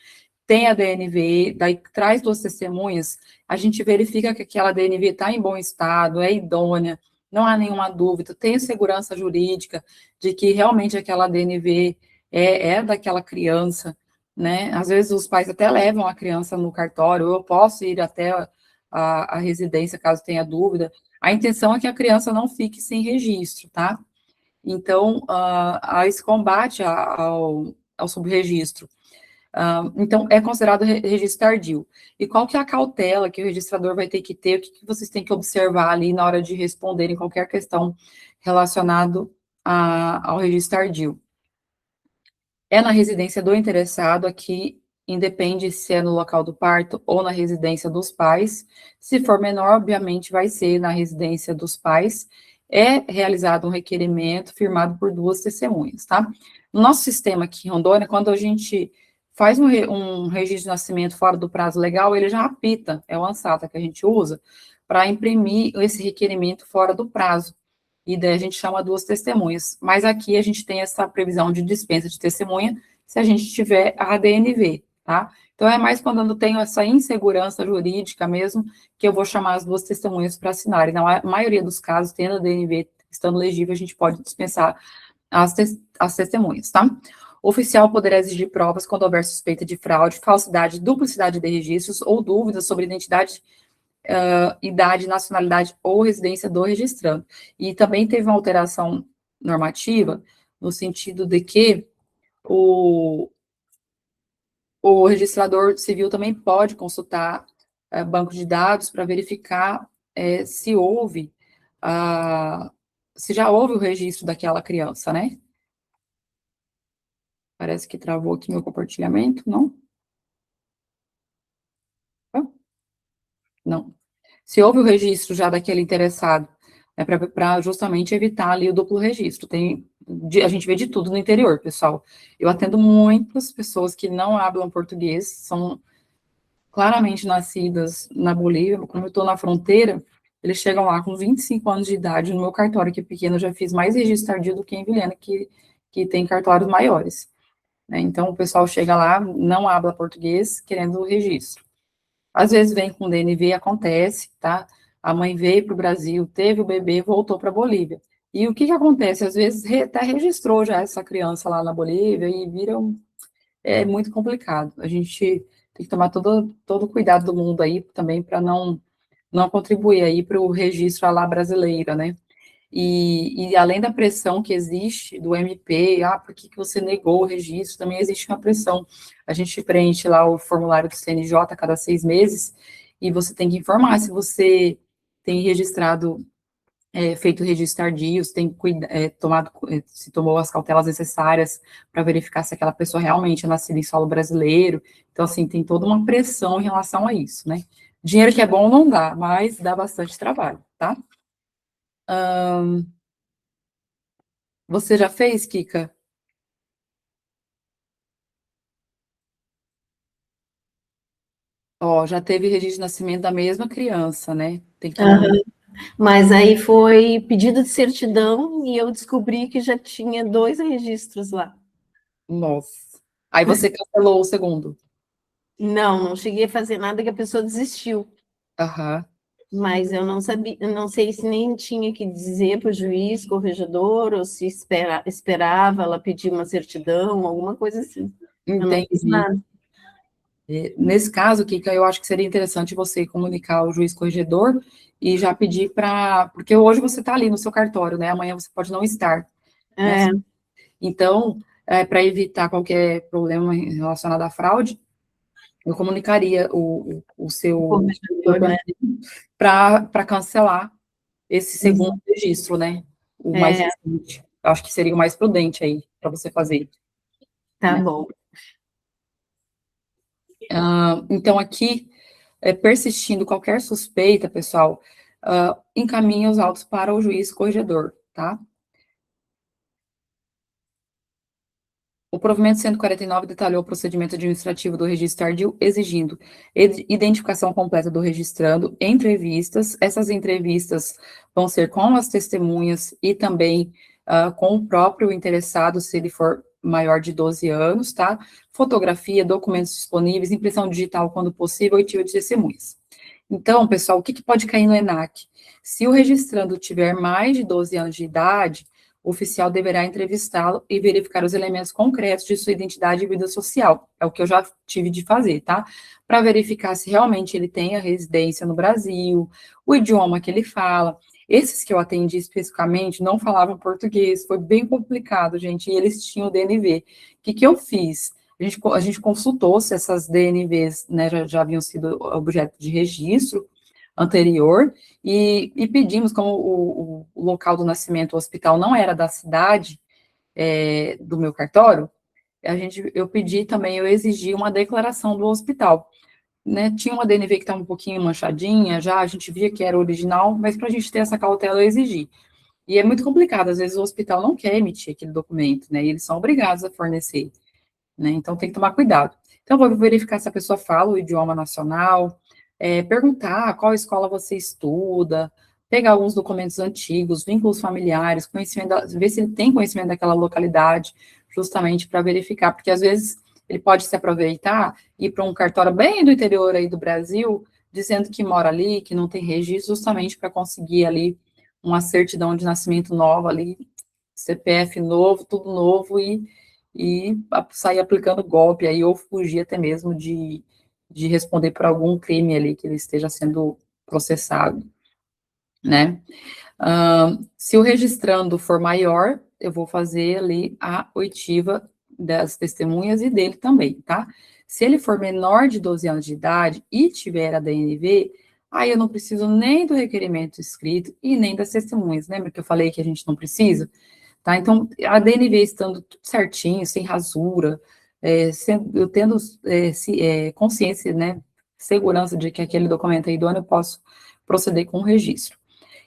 tem a DNV, daí traz 2 testemunhas, a gente verifica que aquela DNV está em bom estado, é idônea, não há nenhuma dúvida, tem segurança jurídica de que realmente aquela DNV é daquela criança, né? Às vezes os pais até levam a criança no cartório, eu posso ir até a residência caso tenha dúvida. A intenção é que a criança não fique sem registro, tá? Então, a esse combate ao subregistro. Então, é considerado registro tardio. E qual que é a cautela que o registrador vai ter que ter? O que, que vocês têm que observar ali na hora de responderem qualquer questão relacionada ao registro tardio? É na residência do interessado, aqui independe se é no local do parto ou na residência dos pais. Se for menor, obviamente vai ser na residência dos pais. É realizado um requerimento firmado por 2 testemunhas, tá? No nosso sistema aqui em Rondônia, quando a gente faz um registro de nascimento fora do prazo legal, ele já apita, é o ANSATA que a gente usa, para imprimir esse requerimento fora do prazo. E daí a gente chama 2 testemunhas. Mas aqui a gente tem essa previsão de dispensa de testemunha se a gente tiver a ADNV, tá? Então é mais quando eu tenho essa insegurança jurídica mesmo, que eu vou chamar as 2 testemunhas para assinarem. Na maioria dos casos, tendo a ADNV estando legível, a gente pode dispensar as testemunhas, tá? O oficial poderá exigir provas quando houver suspeita de fraude, falsidade, duplicidade de registros ou dúvidas sobre identidade, idade, nacionalidade ou residência do registrando. E também teve uma alteração normativa, no sentido de que o registrador civil também pode consultar banco de dados para verificar se houve, se já houve o registro daquela criança, né? Parece que travou aqui meu compartilhamento, não? Não. Se houve o registro já daquele interessado, é para justamente evitar ali o duplo registro. A gente vê de tudo no interior, pessoal. Eu atendo muitas pessoas que não falam português, são claramente nascidas na Bolívia, como eu estou na fronteira, eles chegam lá com 25 anos de idade, no meu cartório, que é pequeno, eu já fiz mais registro tardio do que em Vilhena, que tem cartórios maiores. Né? Então, o pessoal chega lá, não habla português, querendo o registro. Às vezes vem com DNV, acontece, tá? A mãe veio para o Brasil, teve o bebê, voltou para a Bolívia. E o que que acontece? Às vezes até registrou já essa criança lá na Bolívia e é muito complicado. A gente tem que tomar todo o cuidado do mundo aí também para não contribuir aí para o registro à la brasileira, né? E além da pressão que existe do MP, por que você negou o registro? Também existe uma pressão. A gente preenche lá o formulário do CNJ a cada 6 meses, e você tem que informar se você tem registrado, feito registro tardio, se tem se tomou as cautelas necessárias para verificar se aquela pessoa realmente é nascida em solo brasileiro. Então, assim, tem toda uma pressão em relação a isso, né? Dinheiro que é bom não dá, mas dá bastante trabalho, tá? Você já fez, Kika? Ó, já teve registro de nascimento da mesma criança, né? Tem que tomar Aham. muito. Mas aí foi pedido de certidão e eu descobri que já tinha 2 registros lá. Nossa. Aí você cancelou o segundo. Não, não cheguei a fazer nada que a pessoa desistiu. Aham. Mas eu não sabia, eu não sei se nem tinha que dizer para o juiz, corregedor, ou se esperava ela pedir uma certidão, alguma coisa assim. Eu não fiz Entendi. nada. Nesse caso, Kika, eu acho que seria interessante você comunicar ao juiz corregedor e já pedir para. Porque hoje você está ali no seu cartório, né? Amanhã você pode não estar, né? É, Então, para evitar qualquer problema relacionado à fraude, eu comunicaria o o seu corregedor, né? para cancelar esse segundo Uhum. registro, né? O mais É, recente. Eu acho que seria o mais prudente aí para você fazer, tá né? bom. Então, aqui, persistindo qualquer suspeita, pessoal, encaminhe os autos para o juiz corregedor, tá? O provimento 149 detalhou o procedimento administrativo do registro tardio, exigindo identificação completa do registrando, entrevistas. Essas entrevistas vão ser com as testemunhas e também com o próprio interessado, se ele for maior de 12 anos, tá? Fotografia, documentos disponíveis, impressão digital quando possível e tio de testemunhas. Então, pessoal, o que pode cair no ENAC? Se o registrando tiver mais de 12 anos de idade, o oficial deverá entrevistá-lo e verificar os elementos concretos de sua identidade e vida social. É o que eu já tive de fazer, tá? Para verificar se realmente ele tem a residência no Brasil, o idioma que ele fala. Esses que eu atendi especificamente não falavam português, foi bem complicado, gente, e eles tinham o DNV. O que eu fiz? A gente consultou se essas DNVs, né, já haviam sido objeto de registro anterior, e pedimos, como o local do nascimento, o hospital não era da cidade, do meu cartório, eu pedi também, eu exigi uma declaração do hospital, né? Tinha uma DNV que estava um pouquinho manchadinha, já a gente via que era original, mas para a gente ter essa cautela eu exigi. E é muito complicado, às vezes o hospital não quer emitir aquele documento, né? E eles são obrigados a fornecer, né? Então tem que tomar cuidado. Então, vou verificar se a pessoa fala o idioma nacional, perguntar qual escola você estuda, pegar alguns documentos antigos, vínculos familiares, ver se ele tem conhecimento daquela localidade, justamente para verificar, porque às vezes ele pode se aproveitar e ir para um cartório bem do interior aí do Brasil, dizendo que mora ali, que não tem registro, justamente para conseguir ali uma certidão de nascimento nova ali, CPF novo, tudo novo, e sair aplicando golpe aí, ou fugir até mesmo de responder por algum crime ali que ele esteja sendo processado, né? Se o registrando for maior, eu vou fazer ali a oitiva das testemunhas e dele também, tá? Se ele for menor de 12 anos de idade e tiver a DNV, aí eu não preciso nem do requerimento escrito e nem das testemunhas. Lembra que eu falei que a gente não precisa? Tá? Então, a DNV estando tudo certinho, sem rasura, eu tendo consciência, né, segurança de que aquele documento é idôneo, eu posso proceder com o registro.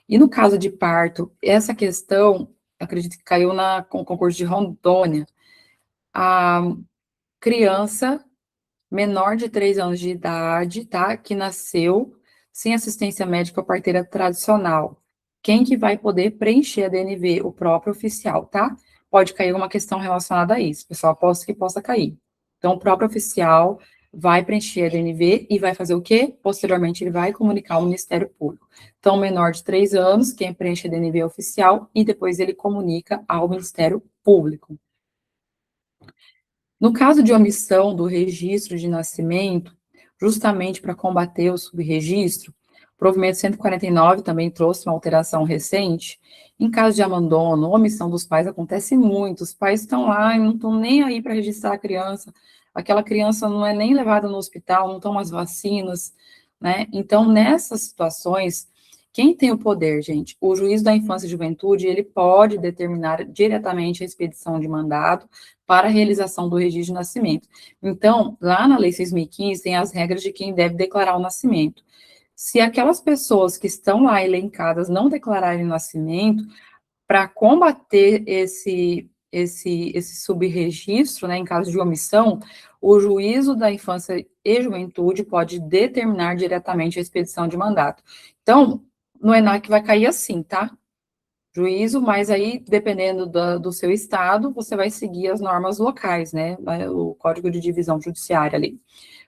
E no caso de parto, essa questão, acredito que caiu com o concurso de Rondônia, a criança menor de 3 anos de idade, tá? Que nasceu sem assistência médica ou parteira tradicional. Quem que vai poder preencher a DNV? O próprio oficial, tá? Pode cair uma questão relacionada a isso, pessoal, aposto que possa cair. Então, o próprio oficial vai preencher a DNV e vai fazer o quê? Posteriormente, ele vai comunicar ao Ministério Público. Então, menor de 3 anos, quem preenche a DNV é oficial e depois ele comunica ao Ministério Público. No caso de omissão do registro de nascimento, justamente para combater o subregistro, o provimento 149 também trouxe uma alteração recente. Em caso de abandono ou omissão dos pais, acontece muito. Os pais estão lá e não estão nem aí para registrar a criança. Aquela criança não é nem levada no hospital, não toma as vacinas. né? Então, nessas situações, quem tem o poder, gente? O juiz da infância e juventude, ele pode determinar diretamente a expedição de mandado para a realização do registro de nascimento. Então, lá na Lei 6.015, tem as regras de quem deve declarar o nascimento. Se aquelas pessoas que estão lá elencadas não declararem o nascimento, para combater esse subregistro, né, em caso de omissão, o juízo da infância e juventude pode determinar diretamente a expedição de mandato. Então, no ENAC vai cair assim, tá? Juízo, mas aí, dependendo do seu estado, você vai seguir as normas locais, né? O Código de Divisão Judiciária ali,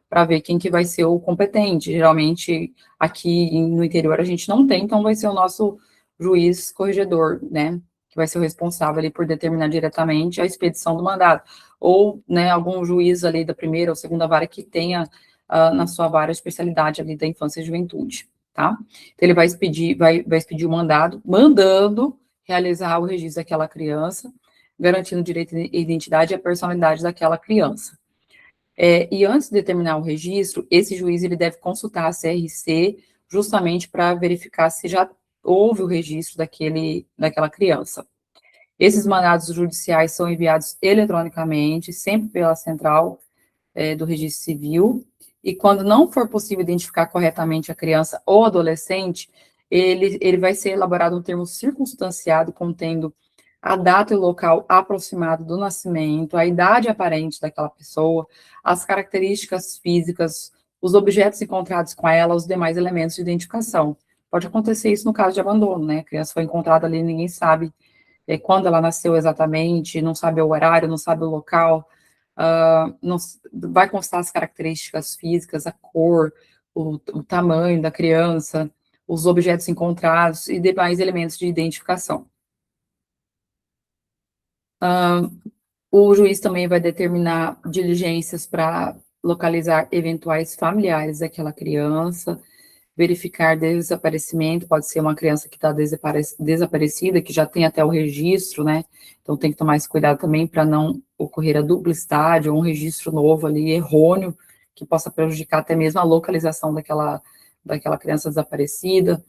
para ver quem que vai ser o competente. Geralmente, aqui no interior a gente não tem, então vai ser o nosso juiz corregedor, né? Que vai ser o responsável ali por determinar diretamente a expedição do mandado. Ou, né, algum juiz ali da primeira ou segunda vara que tenha na sua vara a especialidade ali da infância e juventude, tá? Então, ele vai expedir o mandado, mandando realizar o registro daquela criança, garantindo o direito à identidade e a personalidade daquela criança. E antes de determinar o registro, esse juiz ele deve consultar a CRC justamente para verificar se já houve o registro daquela criança. Esses mandados judiciais são enviados eletronicamente, sempre pela central do registro civil, e quando não for possível identificar corretamente a criança ou adolescente, ele vai ser elaborado um termo circunstanciado contendo a data e o local aproximado do nascimento, a idade aparente daquela pessoa, as características físicas, os objetos encontrados com ela, os demais elementos de identificação. Pode acontecer isso no caso de abandono, né? A criança foi encontrada ali, ninguém sabe quando ela nasceu exatamente, não sabe o horário, não sabe o local, não, vai constar as características físicas, a cor, o tamanho da criança, os objetos encontrados e demais elementos de identificação. O juiz também vai determinar diligências para localizar eventuais familiares daquela criança, verificar desaparecimento, pode ser uma criança que está desaparecida, que já tem até o registro, né? Então tem que tomar esse cuidado também para não ocorrer a duplicidade ou um registro novo ali, errôneo, que possa prejudicar até mesmo a localização daquela criança desaparecida.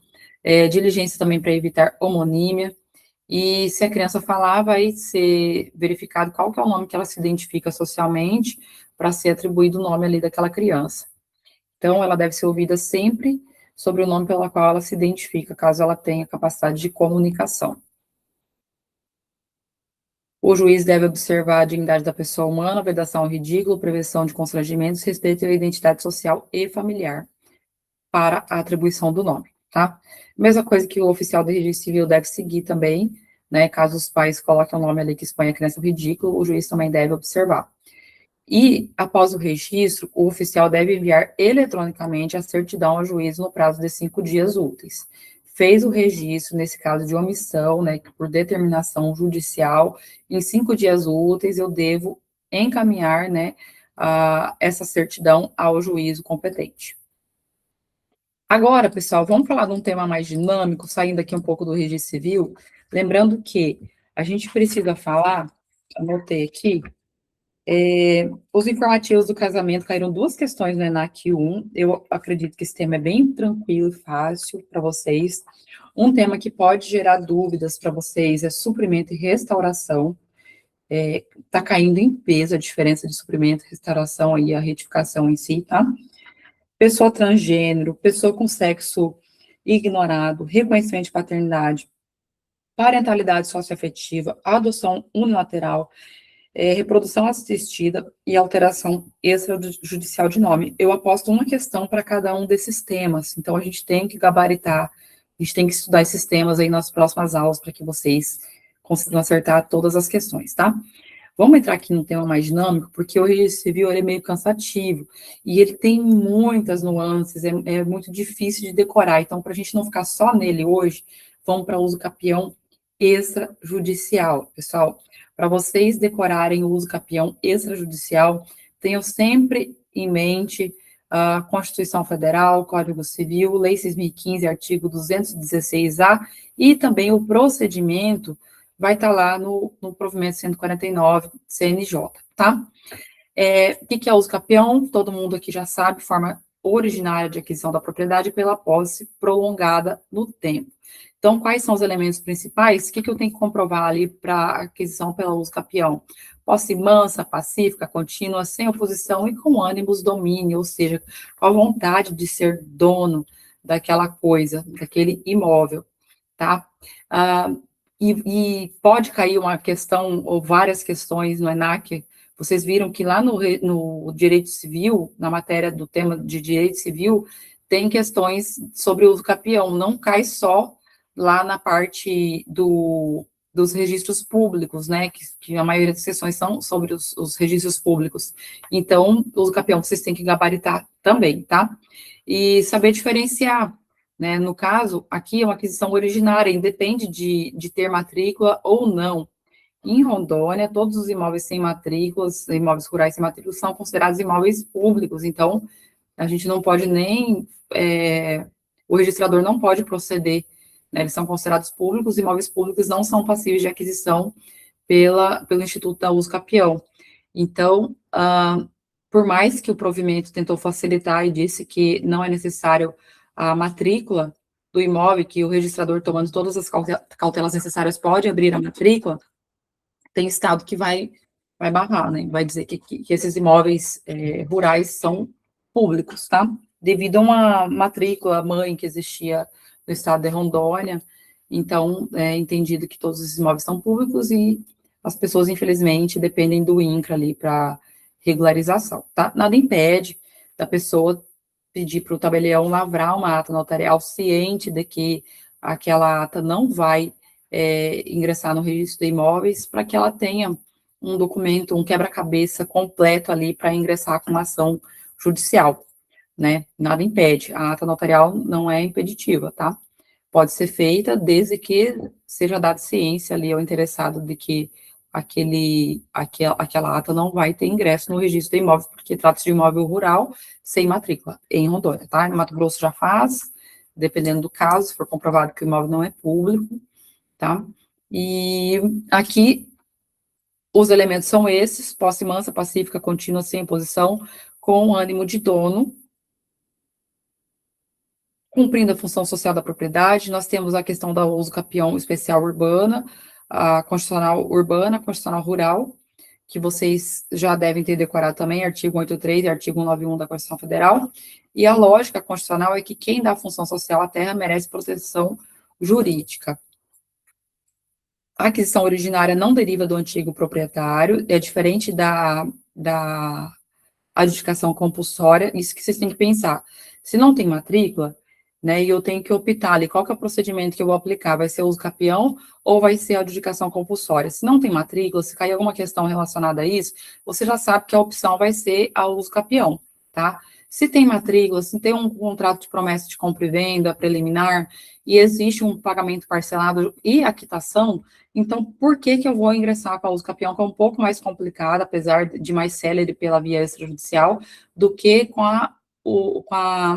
Diligência também para evitar homonímia. E se a criança falar, vai ser verificado qual que é o nome que ela se identifica socialmente para ser atribuído o nome ali daquela criança. Então, ela deve ser ouvida sempre sobre o nome pelo qual ela se identifica, caso ela tenha capacidade de comunicação. O juiz deve observar a dignidade da pessoa humana, vedação ao ridículo, prevenção de constrangimentos, respeito à identidade social e familiar para a atribuição do nome, tá? Mesma coisa que o oficial do registro civil deve seguir também, né? Caso os pais coloquem o nome ali que expõe a criança ao ridículo, o juiz também deve observar. E, após o registro, o oficial deve enviar eletronicamente a certidão ao juiz no prazo de 5 dias úteis. Fez o registro, nesse caso de omissão, né, por determinação judicial, em 5 dias úteis eu devo encaminhar, né, essa certidão ao juízo competente. Agora, pessoal, vamos falar de um tema mais dinâmico, saindo aqui um pouco do registro civil, lembrando que a gente precisa falar, anotei aqui, os informativos do casamento caíram 2 questões no ENAC 1. Eu acredito que esse tema é bem tranquilo e fácil para vocês. Um tema que pode gerar dúvidas para vocês é suprimento e restauração. Está caindo em peso a diferença de suprimento e restauração e a retificação em si, tá? Pessoa transgênero, pessoa com sexo ignorado, reconhecimento de paternidade, parentalidade socioafetiva, adoção unilateral, reprodução assistida e alteração extrajudicial de nome. Eu aposto uma questão para cada um desses temas, então a gente tem que gabaritar, a gente tem que estudar esses temas aí nas próximas aulas para que vocês consigam acertar todas as questões, tá? Vamos entrar aqui num tema mais dinâmico, porque o registro civil ele é meio cansativo, e ele tem muitas nuances, é muito difícil de decorar, então para a gente não ficar só nele hoje, vamos para o uso capião extrajudicial, pessoal. Para vocês decorarem o uso capião extrajudicial, tenham sempre em mente a Constituição Federal, Código Civil, Lei 6.015, artigo 216-A, e também o procedimento vai estar lá no provimento 149 CNJ, tá? O que é uso capião? Todo mundo aqui já sabe, forma originária de aquisição da propriedade pela posse prolongada no tempo. Então, quais são os elementos principais? O que eu tenho que comprovar ali para aquisição pela uso capião? Posse mansa, pacífica, contínua, sem oposição e com ânimos domínio, ou seja, com a vontade de ser dono daquela coisa, daquele imóvel, tá? E pode cair uma questão, ou várias questões no ENAC. Vocês viram que lá no direito civil, na matéria do tema de direito civil, tem questões sobre o uso capião, não cai só lá na parte dos registros públicos, né, que a maioria das sessões são sobre os registros públicos. Então, o uso capião vocês têm que gabaritar também, tá? E saber diferenciar, né, no caso, aqui é uma aquisição originária, independe de ter matrícula ou não. Em Rondônia, todos os imóveis sem matrículas, imóveis rurais sem matrículas, são considerados imóveis públicos, então, a gente não pode nem, o registrador não pode proceder, né, eles são considerados públicos, imóveis públicos não são passíveis de aquisição pelo Instituto da Uso Capião. Então, por mais que o provimento tentou facilitar e disse que não é necessário a matrícula do imóvel, que o registrador, tomando todas as cautelas necessárias, pode abrir a matrícula, tem estado que vai barrar, né? Vai dizer que esses imóveis rurais são públicos, tá? Devido a uma matrícula mãe que existia no estado de Rondônia, então é entendido que todos os imóveis são públicos e as pessoas, infelizmente, dependem do INCRA ali para regularização, tá? Nada impede da pessoa pedir para o tabelião lavrar uma ata notarial ciente de que aquela ata não vai ingressar no registro de imóveis, para que ela tenha um documento, um quebra-cabeça completo ali para ingressar com uma ação judicial, né? Nada impede, a ata notarial não é impeditiva, tá? Pode ser feita desde que seja dada ciência ali ao interessado de que aquela ata não vai ter ingresso no registro de imóvel, porque trata-se de imóvel rural sem matrícula, em Rondônia, tá? No Mato Grosso já faz, dependendo do caso, se for comprovado que o imóvel não é público, tá? E aqui os elementos são esses: posse mansa, pacífica, contínua, sem oposição, com ânimo de dono, cumprindo a função social da propriedade. Nós temos a questão da uso capião especial urbana, a constitucional urbana, a constitucional rural, que vocês já devem ter decorado também, artigo 183 e artigo 191 da Constituição Federal. E a lógica constitucional é que quem dá função social à terra merece proteção jurídica. A aquisição originária não deriva do antigo proprietário, é diferente da adjudicação compulsória, isso que vocês têm que pensar. Se não tem matrícula, né, e eu tenho que optar ali, qual que é o procedimento que eu vou aplicar? Vai ser o uso capião ou vai ser a adjudicação compulsória? Se não tem matrícula, se cair alguma questão relacionada a isso, você já sabe que a opção vai ser a uso capião, tá? Se tem matrícula, se tem um contrato de promessa de compra e venda preliminar, e existe um pagamento parcelado e a quitação, então por que eu vou ingressar com a uso capião, que é um pouco mais complicado, apesar de mais célere pela via extrajudicial, do que com a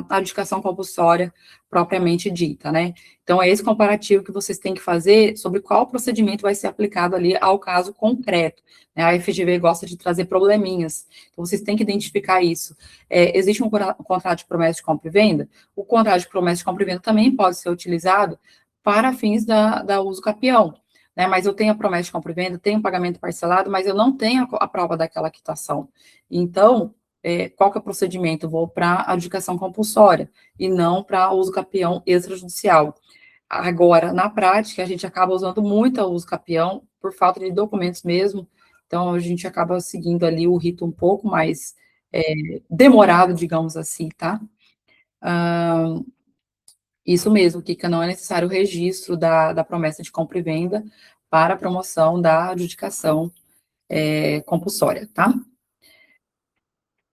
adjudicação compulsória propriamente dita, né? Então, é esse comparativo que vocês têm que fazer sobre qual procedimento vai ser aplicado ali ao caso concreto, né? A FGV gosta de trazer probleminhas, então vocês têm que identificar isso. Existe um contrato de promessa de compra e venda? O contrato de promessa de compra e venda também pode ser utilizado para fins da uso capião, né? Mas eu tenho a promessa de compra e venda, tenho um pagamento parcelado, mas eu não tenho a prova daquela quitação. Então, qual que é o procedimento? Eu vou para a adjudicação compulsória e não para uso capião extrajudicial. Agora, na prática, a gente acaba usando muito o uso capião por falta de documentos mesmo, então a gente acaba seguindo ali o rito um pouco mais demorado, digamos assim, tá? Isso mesmo, Kika, não é necessário o registro da promessa de compra e venda para a promoção da adjudicação compulsória, tá?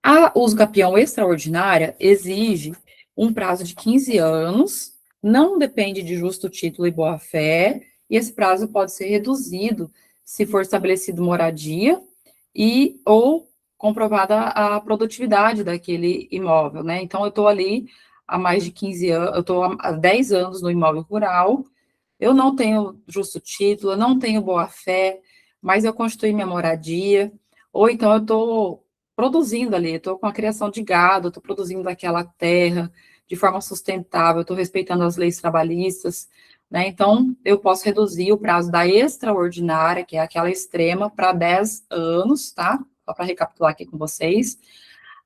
A uso capião extraordinária exige um prazo de 15 anos, não depende de justo título e boa-fé, e esse prazo pode ser reduzido se for estabelecido moradia ou comprovada a produtividade daquele imóvel, né? Então, eu estou ali há mais de 15 anos, eu estou há 10 anos no imóvel rural, eu não tenho justo título, eu não tenho boa-fé, mas eu constituí minha moradia, ou então eu estou produzindo ali, estou com a criação de gado, estou produzindo aquela terra de forma sustentável, estou respeitando as leis trabalhistas, né? Então, eu posso reduzir o prazo da extraordinária, que é aquela extrema, para 10 anos, tá? Só para recapitular aqui com vocês.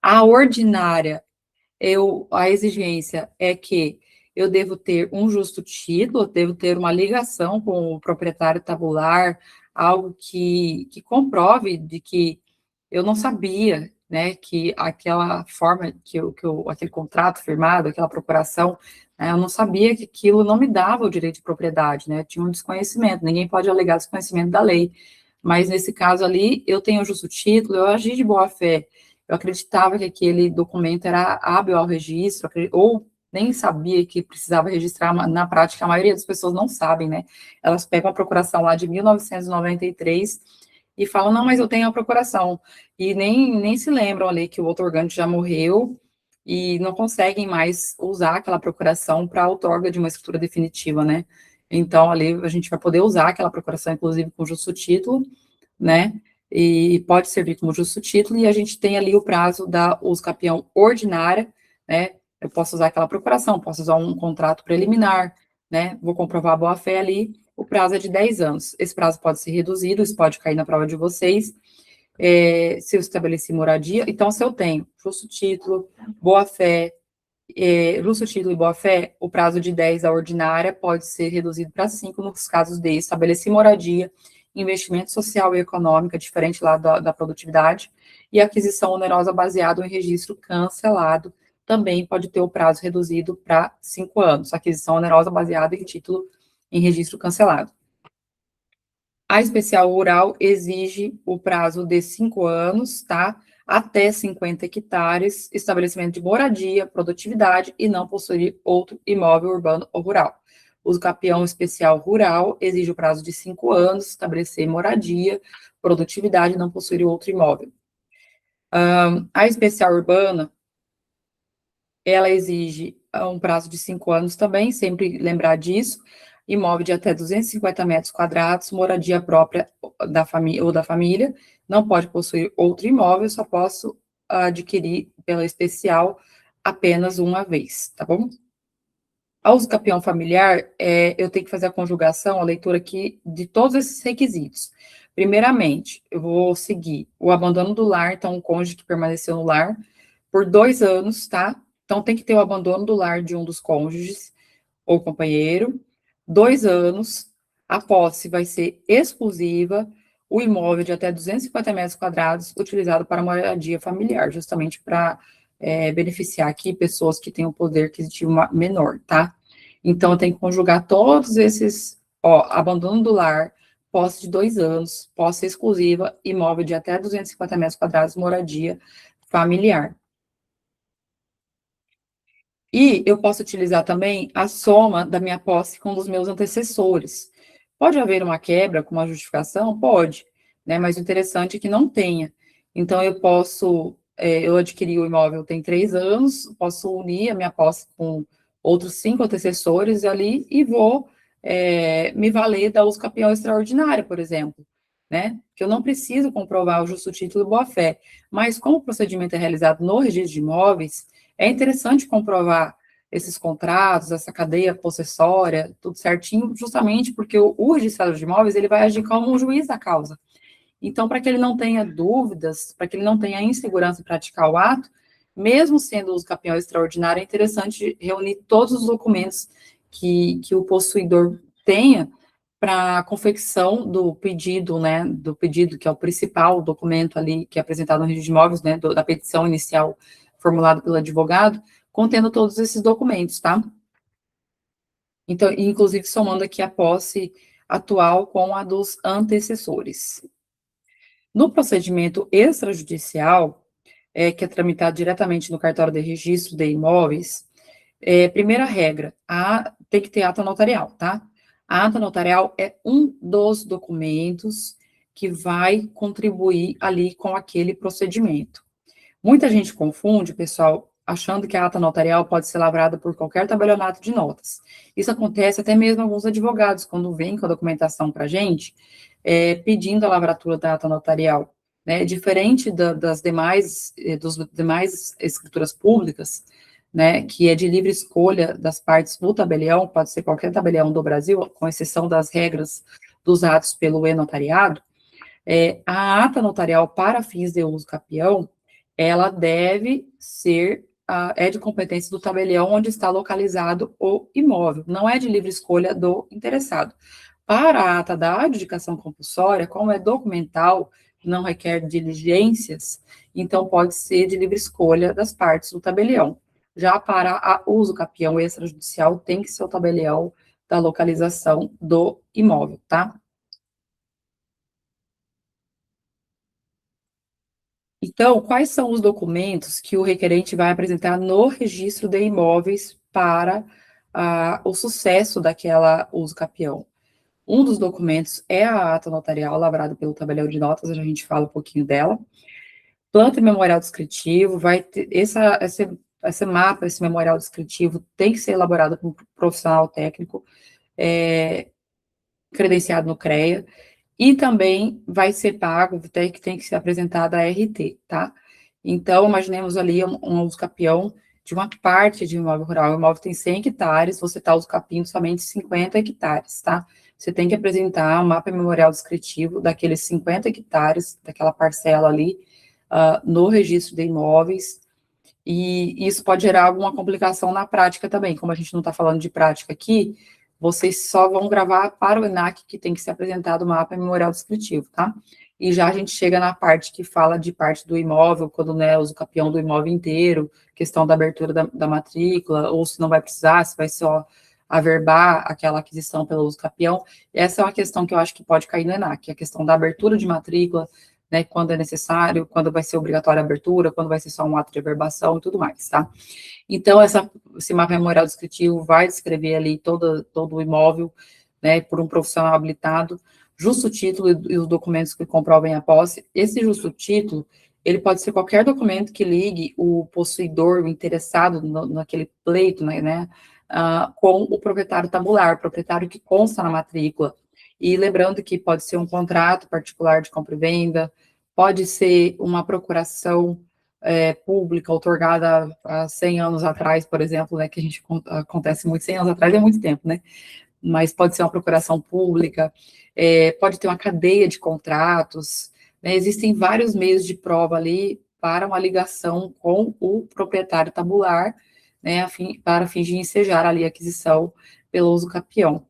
A ordinária, a exigência é que eu devo ter um justo título, devo ter uma ligação com o proprietário tabular, algo que comprove de que eu não sabia, né, que aquela forma, aquele contrato firmado, aquela procuração, né, eu não sabia que aquilo não me dava o direito de propriedade, né, eu tinha um desconhecimento, ninguém pode alegar desconhecimento da lei, mas nesse caso ali, eu tenho o justo título, eu agi de boa fé, eu acreditava que aquele documento era hábil ao registro, ou nem sabia que precisava registrar, na prática, a maioria das pessoas não sabem, né? Elas pegam a procuração lá de 1993 e falam, não, mas eu tenho a procuração, e nem se lembram ali que o outorgante já morreu e não conseguem mais usar aquela procuração para a outorga de uma escritura definitiva, né? Então, ali a gente vai poder usar aquela procuração, inclusive, com justo título, né? E pode servir como justo título, e a gente tem ali o prazo da uso capião ordinária, né? Eu posso usar aquela procuração, posso usar um contrato preliminar, né? Vou comprovar a boa-fé ali, o prazo é de 10 anos. Esse prazo pode ser reduzido, isso pode cair na prova de vocês, se eu estabeleci moradia. Então, se eu tenho justo título, boa-fé, justo título e boa-fé, o prazo de 10 da ordinária pode ser reduzido para 5 nos casos de estabelecer moradia, investimento social e econômico, diferente lá da produtividade, e aquisição onerosa baseada em registro cancelado, também pode ter o prazo reduzido para 5 anos, aquisição onerosa baseada em título em registro cancelado. A especial rural exige o prazo de 5 anos, tá? Até 50 hectares, estabelecimento de moradia, produtividade e não possuir outro imóvel urbano ou rural. Uso capião especial rural exige o prazo de 5 anos, estabelecer moradia, produtividade e não possuir outro imóvel. A especial urbana, ela exige um prazo de 5 anos também, sempre lembrar disso, imóvel de até 250 metros quadrados, moradia própria da família ou da família, não pode possuir outro imóvel, só posso adquirir pela especial apenas uma vez, tá bom? Ao uso capião familiar, eu tenho que fazer a conjugação, a leitura aqui de todos esses requisitos. Primeiramente, eu vou seguir o abandono do lar, então o cônjuge que permaneceu no lar por 2 anos, tá? Então tem que ter o abandono do lar de um dos cônjuges ou companheiro, 2 anos, a posse vai ser exclusiva, o imóvel de até 250 metros quadrados utilizado para moradia familiar, justamente para beneficiar aqui pessoas que têm um poder aquisitivo menor, tá? Então, eu tenho que conjugar todos esses, abandono do lar, posse de 2 anos, posse exclusiva, imóvel de até 250 metros quadrados, moradia familiar. E eu posso utilizar também a soma da minha posse com um dos meus antecessores. Pode haver uma quebra com uma justificação? Pode, né? Mas o interessante é que não tenha. Então, eu posso, eu adquiri o imóvel tem 3 anos, posso unir a minha posse com outros 5 antecessores ali e vou me valer da uso capião extraordinária, por exemplo, né? Que eu não preciso comprovar o justo título e boa-fé. Mas como o procedimento é realizado no registro de imóveis, é interessante comprovar esses contratos, essa cadeia possessória, tudo certinho, justamente porque o registrador de imóveis, ele vai agir como um juiz da causa. Então, para que ele não tenha dúvidas, para que ele não tenha insegurança em praticar o ato, mesmo sendo uso capião extraordinário, é interessante reunir todos os documentos que o possuidor tenha para a confecção do pedido, né, do pedido, que é o principal documento ali, que é apresentado no registro de imóveis, né, da petição inicial formulado pelo advogado, contendo todos esses documentos, tá? Então, inclusive somando aqui a posse atual com a dos antecessores. No procedimento extrajudicial, que é tramitado diretamente no cartório de registro de imóveis, primeira regra, tem que ter ata notarial, tá? A ata notarial é um dos documentos que vai contribuir ali com aquele procedimento. Muita gente confunde, pessoal, achando que a ata notarial pode ser lavrada por qualquer tabelionato de notas. Isso acontece até mesmo alguns advogados, quando vêm com a documentação para a gente, pedindo a lavratura da ata notarial. né, diferente das demais, dos demais escrituras públicas, né, que é de livre escolha das partes do tabelião, pode ser qualquer tabelião do Brasil, com exceção das regras dos atos pelo e-notariado, a ata notarial para fins de uso capião, ela deve ser, é de competência do tabelião onde está localizado o imóvel, não é de livre escolha do interessado. Para a ata da adjudicação compulsória, como é documental, não requer diligências, então pode ser de livre escolha das partes do tabelião. Já para uso capião extrajudicial, tem que ser o tabelião da localização do imóvel, tá? Então, quais são os documentos que o requerente vai apresentar no registro de imóveis para o sucesso daquela uso capião? Um dos documentos é a ata notarial lavrada pelo tabelião de notas, a gente fala um pouquinho dela. Planta e memorial descritivo, vai ter esse mapa, esse memorial descritivo tem que ser elaborado por um profissional técnico credenciado no CREA, e também vai ser pago, tem que ser apresentada a RT, tá? Então, imaginemos ali um uso capião de uma parte de um imóvel rural. O imóvel tem 100 hectares, você está uso capindo somente 50 hectares, tá? Você tem que apresentar um mapa memorial descritivo daqueles 50 hectares, daquela parcela ali, no registro de imóveis, e isso pode gerar alguma complicação na prática também. Como a gente não está falando de prática aqui, vocês só vão gravar para o ENAC que tem que ser apresentado o mapa memorial descritivo, tá? E já a gente chega na parte que fala de parte do imóvel, quando não é uso capião do imóvel inteiro, questão da abertura da matrícula, ou se não vai precisar, se vai só averbar aquela aquisição pelo uso capião. Essa é uma questão que eu acho que pode cair no ENAC, a questão da abertura de matrícula, né, quando é necessário, quando vai ser obrigatória a abertura, quando vai ser só um ato de averbação e tudo mais, tá? Então, esse mapa memorial descritivo vai descrever ali todo o imóvel, né, por um profissional habilitado, justo título e os documentos que comprovem a posse. Esse justo título, ele pode ser qualquer documento que ligue o possuidor, o interessado naquele pleito, né, com o proprietário tabular, o proprietário que consta na matrícula. E lembrando que pode ser um contrato particular de compra e venda, pode ser uma procuração pública outorgada há 100 anos atrás, por exemplo, né, que a gente acontece muito, 100 anos atrás é muito tempo, né, mas pode ser uma procuração pública, pode ter uma cadeia de contratos, né, existem vários meios de prova ali para uma ligação com o proprietário tabular, né, para fins de ensejar ali a aquisição pelo uso capião.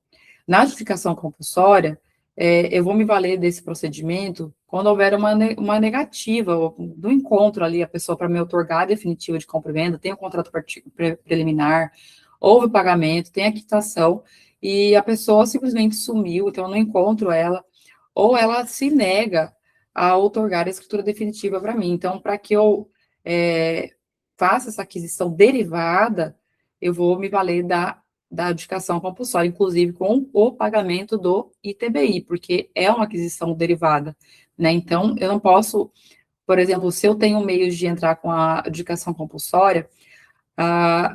Na adjudicação compulsória, eu vou me valer desse procedimento quando houver uma negativa do encontro ali, a pessoa para me outorgar a definitiva de compra e venda, tem um contrato preliminar, houve o pagamento, tem a quitação, e a pessoa simplesmente sumiu, então eu não encontro ela, ou ela se nega a outorgar a escritura definitiva para mim. Então, para que eu faça essa aquisição derivada, eu vou me valer da adjudicação compulsória, inclusive com o pagamento do ITBI, porque é uma aquisição derivada, né? Então, eu não posso, por exemplo, se eu tenho meios de entrar com a adjudicação compulsória,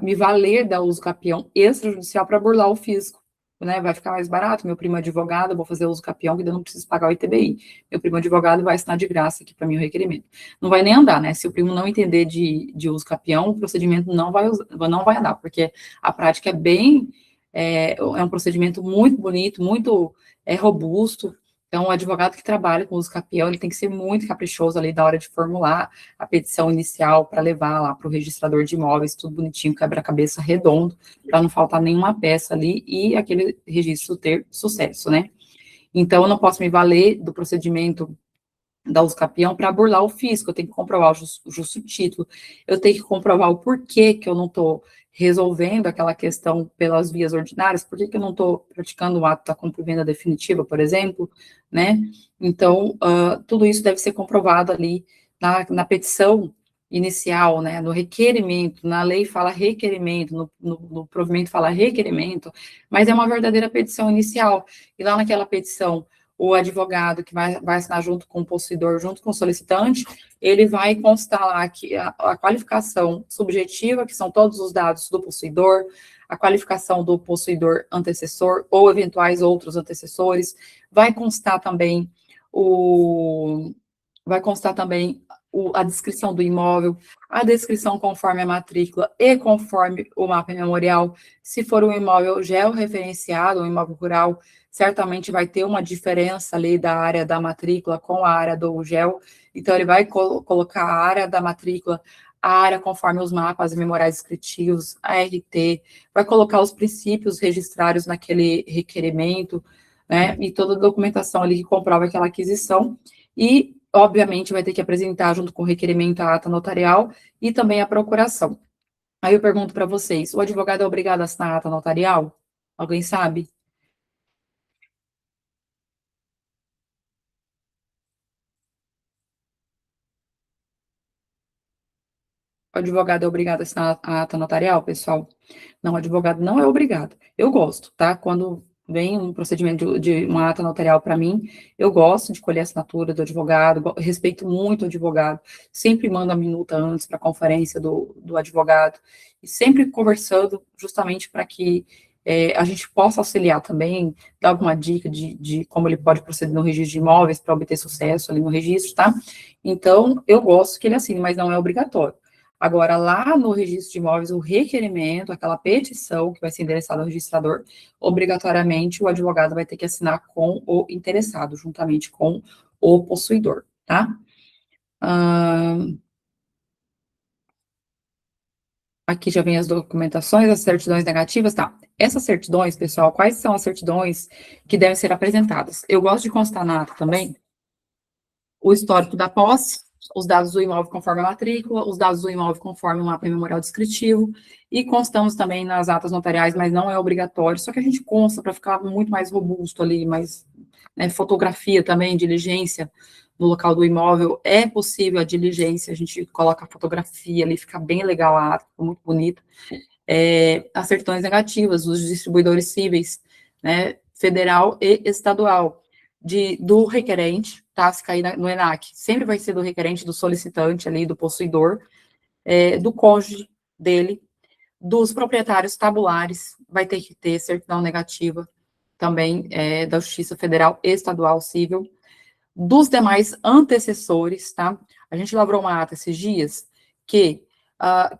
me valer da uso capião extrajudicial para burlar o fisco, né? Vai ficar mais barato, meu primo advogado, eu vou fazer uso capião, que eu não preciso pagar o ITBI. Meu primo advogado vai assinar de graça aqui para mim o requerimento. Não vai nem andar, né? Se o primo não entender de uso capião, o procedimento não vai andar, porque a prática é um procedimento muito bonito, muito robusto. Então, o advogado que trabalha com uso capião, ele tem que ser muito caprichoso ali na hora de formular a petição inicial para levar lá para o registrador de imóveis, tudo bonitinho, quebra-cabeça redondo, para não faltar nenhuma peça ali e aquele registro ter sucesso, né? Então, eu não posso me valer do procedimento da uso capião para burlar o fisco, eu tenho que comprovar o justo título, eu tenho que comprovar o porquê que eu não estou resolvendo aquela questão pelas vias ordinárias, por que eu não estou praticando o ato da compra e venda definitiva, por exemplo, né? Então, tudo isso deve ser comprovado ali na petição inicial, né, no requerimento, na lei fala requerimento, no provimento fala requerimento, mas é uma verdadeira petição inicial, e lá naquela petição, o advogado que vai assinar junto com o possuidor, junto com o solicitante, ele vai constar lá que a qualificação subjetiva, que são todos os dados do possuidor, a qualificação do possuidor antecessor ou eventuais outros antecessores, vai constar também vai constar também a descrição do imóvel, a descrição conforme a matrícula e conforme o mapa memorial. Se for um imóvel georreferenciado, um imóvel rural, certamente vai ter uma diferença ali da área da matrícula com a área do geo. Então, ele vai colocar a área da matrícula, a área conforme os mapas memoriais descritivos, a RT, vai colocar os princípios registrados naquele requerimento, né, e toda a documentação ali que comprova aquela aquisição, e, obviamente, vai ter que apresentar junto com o requerimento a ata notarial e também a procuração. Aí eu pergunto para vocês, o advogado é obrigado a assinar a ata notarial? Alguém sabe? O advogado é obrigado a assinar a ata notarial, pessoal? Não, o advogado não é obrigado. Eu gosto, tá? Quando vem um procedimento de uma ata notarial para mim, eu gosto de colher a assinatura do advogado, respeito muito o advogado, sempre mando a minuta antes para a conferência do advogado, e sempre conversando justamente para que a gente possa auxiliar também, dar alguma dica de como ele pode proceder no registro de imóveis para obter sucesso ali no registro, tá? Então, eu gosto que ele assine, mas não é obrigatório. Agora, lá no registro de imóveis, o requerimento, aquela petição que vai ser endereçada ao registrador, obrigatoriamente o advogado vai ter que assinar com o interessado, juntamente com o possuidor, tá? Aqui já vem as documentações, as certidões negativas, tá? Essas certidões, pessoal, quais são as certidões que devem ser apresentadas? Eu gosto de constar na ata também o histórico da posse, os dados do imóvel conforme a matrícula, os dados do imóvel conforme o mapa memorial descritivo, e constamos também nas atas notariais, mas não é obrigatório, só que a gente consta para ficar muito mais robusto ali, mais, né, fotografia também, diligência no local do imóvel, é possível a diligência, a gente coloca a fotografia ali, fica bem legal a ata, fica muito bonita. As certidões negativas, os distribuidores cíveis, né, federal e estadual, do requerente, tá? Se cair no ENAC, sempre vai ser do requerente, do solicitante ali, do possuidor, do cônjuge dele, dos proprietários tabulares, vai ter que ter certidão negativa também da Justiça Federal e Estadual Civil, dos demais antecessores, tá? A gente lavrou uma ata esses dias que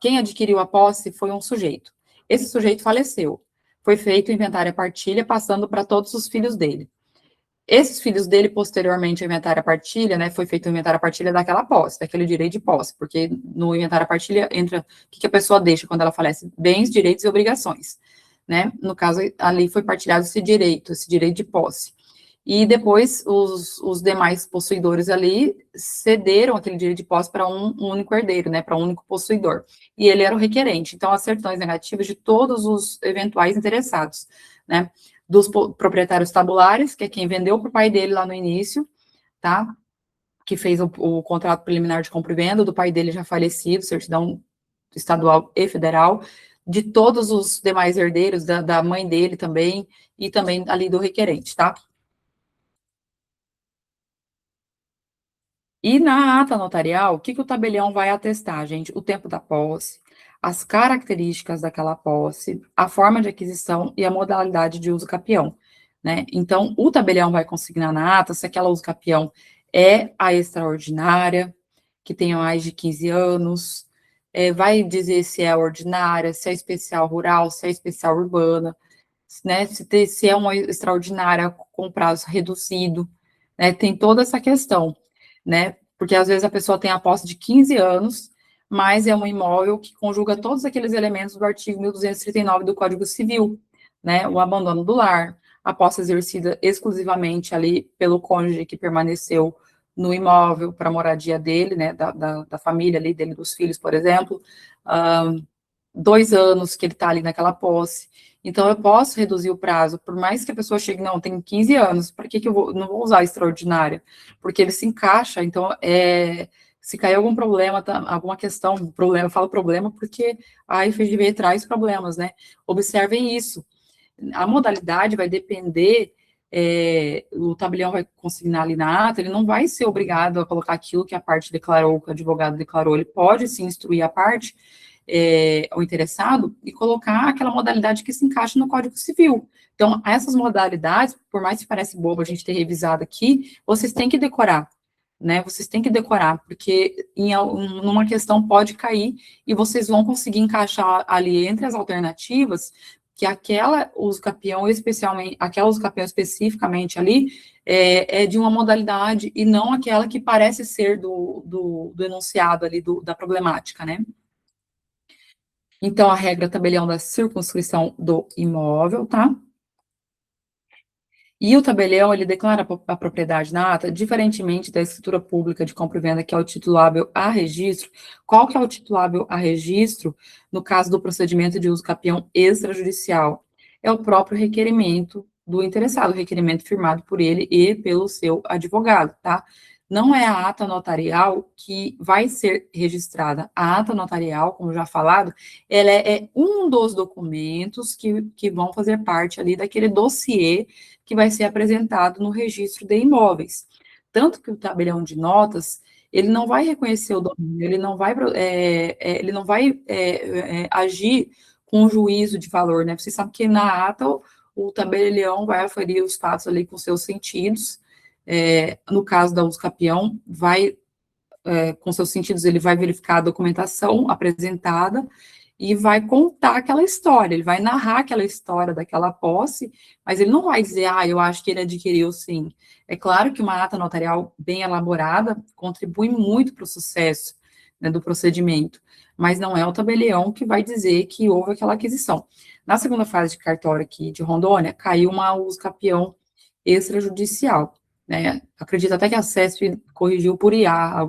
quem adquiriu a posse foi um sujeito. Esse sujeito faleceu. Foi feito o inventário e partilha, passando para todos os filhos dele. Esses filhos dele, posteriormente ao inventário e partilha, né, foi feito o inventário e partilha daquela posse, daquele direito de posse, porque no inventário e partilha entra o que a pessoa deixa quando ela falece: bens, direitos e obrigações, né? No caso, ali foi partilhado esse direito de posse. E depois os demais possuidores ali cederam aquele direito de posse para um único herdeiro, né, para um único possuidor. E ele era o requerente. Então, as certidões negativas de todos os eventuais interessados, né, dos proprietários tabulares, que é quem vendeu para o pai dele lá no início, tá, que fez o contrato preliminar de compra e venda, do pai dele já falecido, certidão estadual e federal, de todos os demais herdeiros, da mãe dele também, e também ali do requerente, tá? E na ata notarial, o que o tabelião vai atestar, gente? O tempo da posse, as características daquela posse, a forma de aquisição e a modalidade de uso capião, né? Então, o tabelião vai consignar na ata se aquela uso capião é a extraordinária, que tenha mais de 15 anos, vai dizer se é ordinária, se é especial rural, se é especial urbana, né? Se é uma extraordinária com prazo reduzido, né? Tem toda essa questão, né? Porque às vezes a pessoa tem a posse de 15 anos, mas é um imóvel que conjuga todos aqueles elementos do artigo 1239 do Código Civil, né? O abandono do lar, a posse exercida exclusivamente ali pelo cônjuge que permaneceu no imóvel para a moradia dele, né? Da família ali, dele, dos filhos, por exemplo. 2 anos que ele está ali naquela posse. Então, eu posso reduzir o prazo, por mais que a pessoa chegue, não, tem 15 anos, para que eu não vou usar a extraordinária? Porque ele se encaixa, então, se cair algum problema, alguma questão, problema, eu falo problema porque a FGV traz problemas, né? Observem isso. A modalidade vai depender, o tabelião vai consignar ali na ata, ele não vai ser obrigado a colocar aquilo que a parte declarou, que o advogado declarou, ele pode sim instruir a parte, o interessado, e colocar aquela modalidade que se encaixa no Código Civil. Então, essas modalidades, por mais que pareça bobo a gente ter revisado aqui, vocês têm que decorar, né? Vocês têm que decorar, porque numa questão pode cair e vocês vão conseguir encaixar ali entre as alternativas que aquela uso capião, especialmente, aquela uso capião especificamente ali, é de uma modalidade e não aquela que parece ser do enunciado ali, da problemática, né? Então, a regra tabelião da circunscrição do imóvel, tá? E o tabelião, ele declara a propriedade na ata, diferentemente da escritura pública de compra e venda, que é o titulável a registro. Qual que é o titulável a registro no caso do procedimento de uso capião extrajudicial? É o próprio requerimento do interessado, o requerimento firmado por ele e pelo seu advogado, tá? Não é a ata notarial que vai ser registrada. A ata notarial, como já falado, ela é um dos documentos que vão fazer parte ali daquele dossiê que vai ser apresentado no registro de imóveis. Tanto que o tabelião de notas, ele não vai reconhecer o domínio, ele não vai agir com um juízo de valor, né? Você sabe que na ata o tabelião vai aferir os fatos ali com seus sentidos. No caso da uso capião, com seus sentidos, ele vai verificar a documentação apresentada e vai contar aquela história, ele vai narrar aquela história daquela posse, mas ele não vai dizer, eu acho que ele adquiriu sim. É claro que uma ata notarial bem elaborada contribui muito para o sucesso, né, do procedimento, mas não é o tabelião que vai dizer que houve aquela aquisição. Na segunda fase de cartório aqui de Rondônia, caiu uma uso capião extrajudicial, né? Acredito até que a CESP corrigiu por IA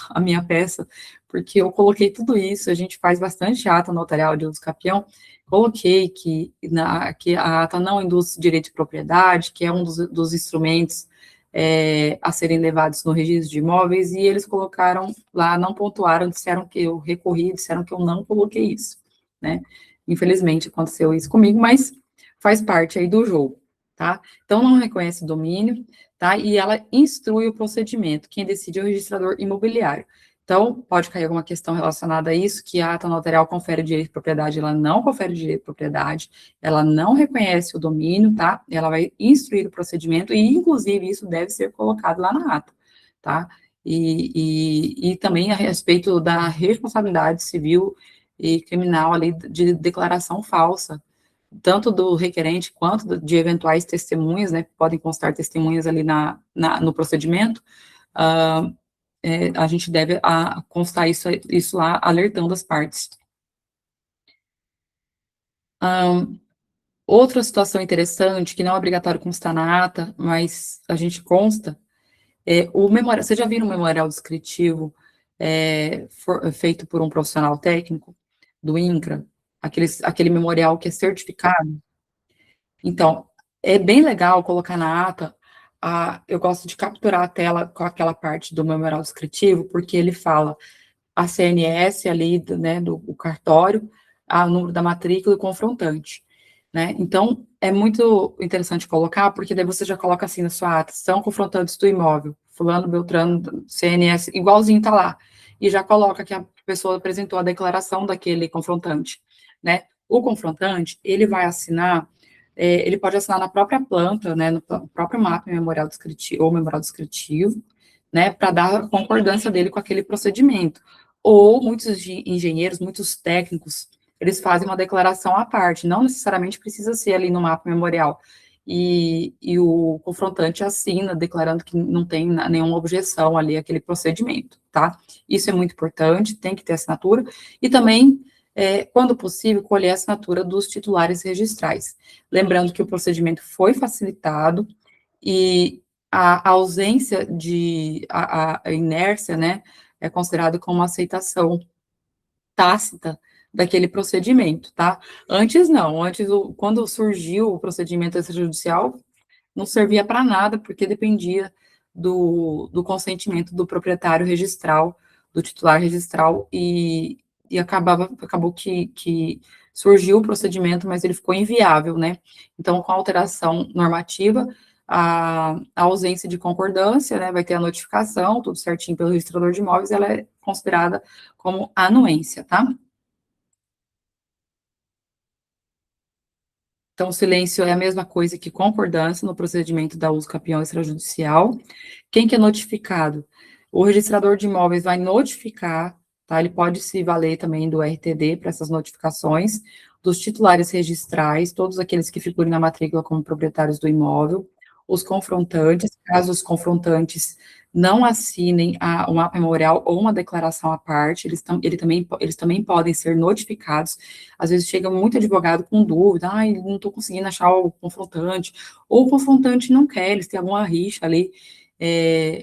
a minha peça, porque eu coloquei tudo isso, a gente faz bastante ata notarial de uso capião, coloquei que a ata não induz direito de propriedade, que é um dos instrumentos a serem levados no registro de imóveis, e eles colocaram lá, não pontuaram, disseram que eu recorri, disseram que eu não coloquei isso, né? Infelizmente aconteceu isso comigo, mas faz parte aí do jogo, tá? Então, não reconhece o domínio, tá? E ela instrui o procedimento, quem decide é o registrador imobiliário. Então, pode cair alguma questão relacionada a isso, que a ata notarial confere direito de propriedade, ela não confere direito de propriedade, ela não reconhece o domínio, tá? Ela vai instruir o procedimento e, inclusive, isso deve ser colocado lá na ata, tá? E também a respeito da responsabilidade civil e criminal ali de declaração falsa, tanto do requerente quanto de eventuais testemunhas, né? Podem constar testemunhas ali no procedimento. A gente deve constar isso lá, alertando as partes. Outra situação interessante, que não é obrigatório constar na ata, mas a gente consta, o memorial. Vocês já viram o memorial descritivo feito por um profissional técnico do INCRA? Aquele memorial que é certificado? Então, é bem legal colocar na ata. Eu gosto de capturar a tela com aquela parte do memorial descritivo, porque ele fala a CNS ali, né, do cartório, o número da matrícula e o confrontante, né? Então, é muito interessante colocar, porque daí você já coloca assim na sua ata, são confrontantes do imóvel, fulano, beltrano, CNS, igualzinho tá lá, e já coloca que a pessoa apresentou a declaração daquele confrontante, né? O confrontante, ele vai assinar, ele pode assinar na própria planta, né, no próprio mapa memorial descritivo, ou memorial descritivo, né, para dar a concordância dele com aquele procedimento. Ou muitos engenheiros, muitos técnicos, eles fazem uma declaração à parte, não necessariamente precisa ser ali no mapa memorial. E o confrontante assina, declarando que não tem nenhuma objeção ali àquele procedimento, tá? Isso é muito importante, tem que ter assinatura. E também, quando possível, colher a assinatura dos titulares registrais. Lembrando que o procedimento foi facilitado e a ausência a inércia, né, é considerado como uma aceitação tácita daquele procedimento, tá? Antes não, quando surgiu o procedimento extrajudicial, não servia para nada, porque dependia do consentimento do proprietário registral, do titular registral, e acabou que surgiu o procedimento, mas ele ficou inviável, né? Então, com a alteração normativa, a ausência de concordância, né, vai ter a notificação, tudo certinho pelo registrador de imóveis, ela é considerada como anuência, tá? Então, o silêncio é a mesma coisa que concordância no procedimento da uso capião extrajudicial. Quem que é notificado? O registrador de imóveis vai notificar, tá? Ele pode se valer também do RTD para essas notificações, dos titulares registrais, todos aqueles que figurem na matrícula como proprietários do imóvel, os confrontantes, caso os confrontantes não assinem o mapa memorial ou uma declaração à parte, eles também podem ser notificados. Às vezes chega muito advogado com dúvida, não estou conseguindo achar o confrontante, ou o confrontante não quer, eles têm alguma rixa ali.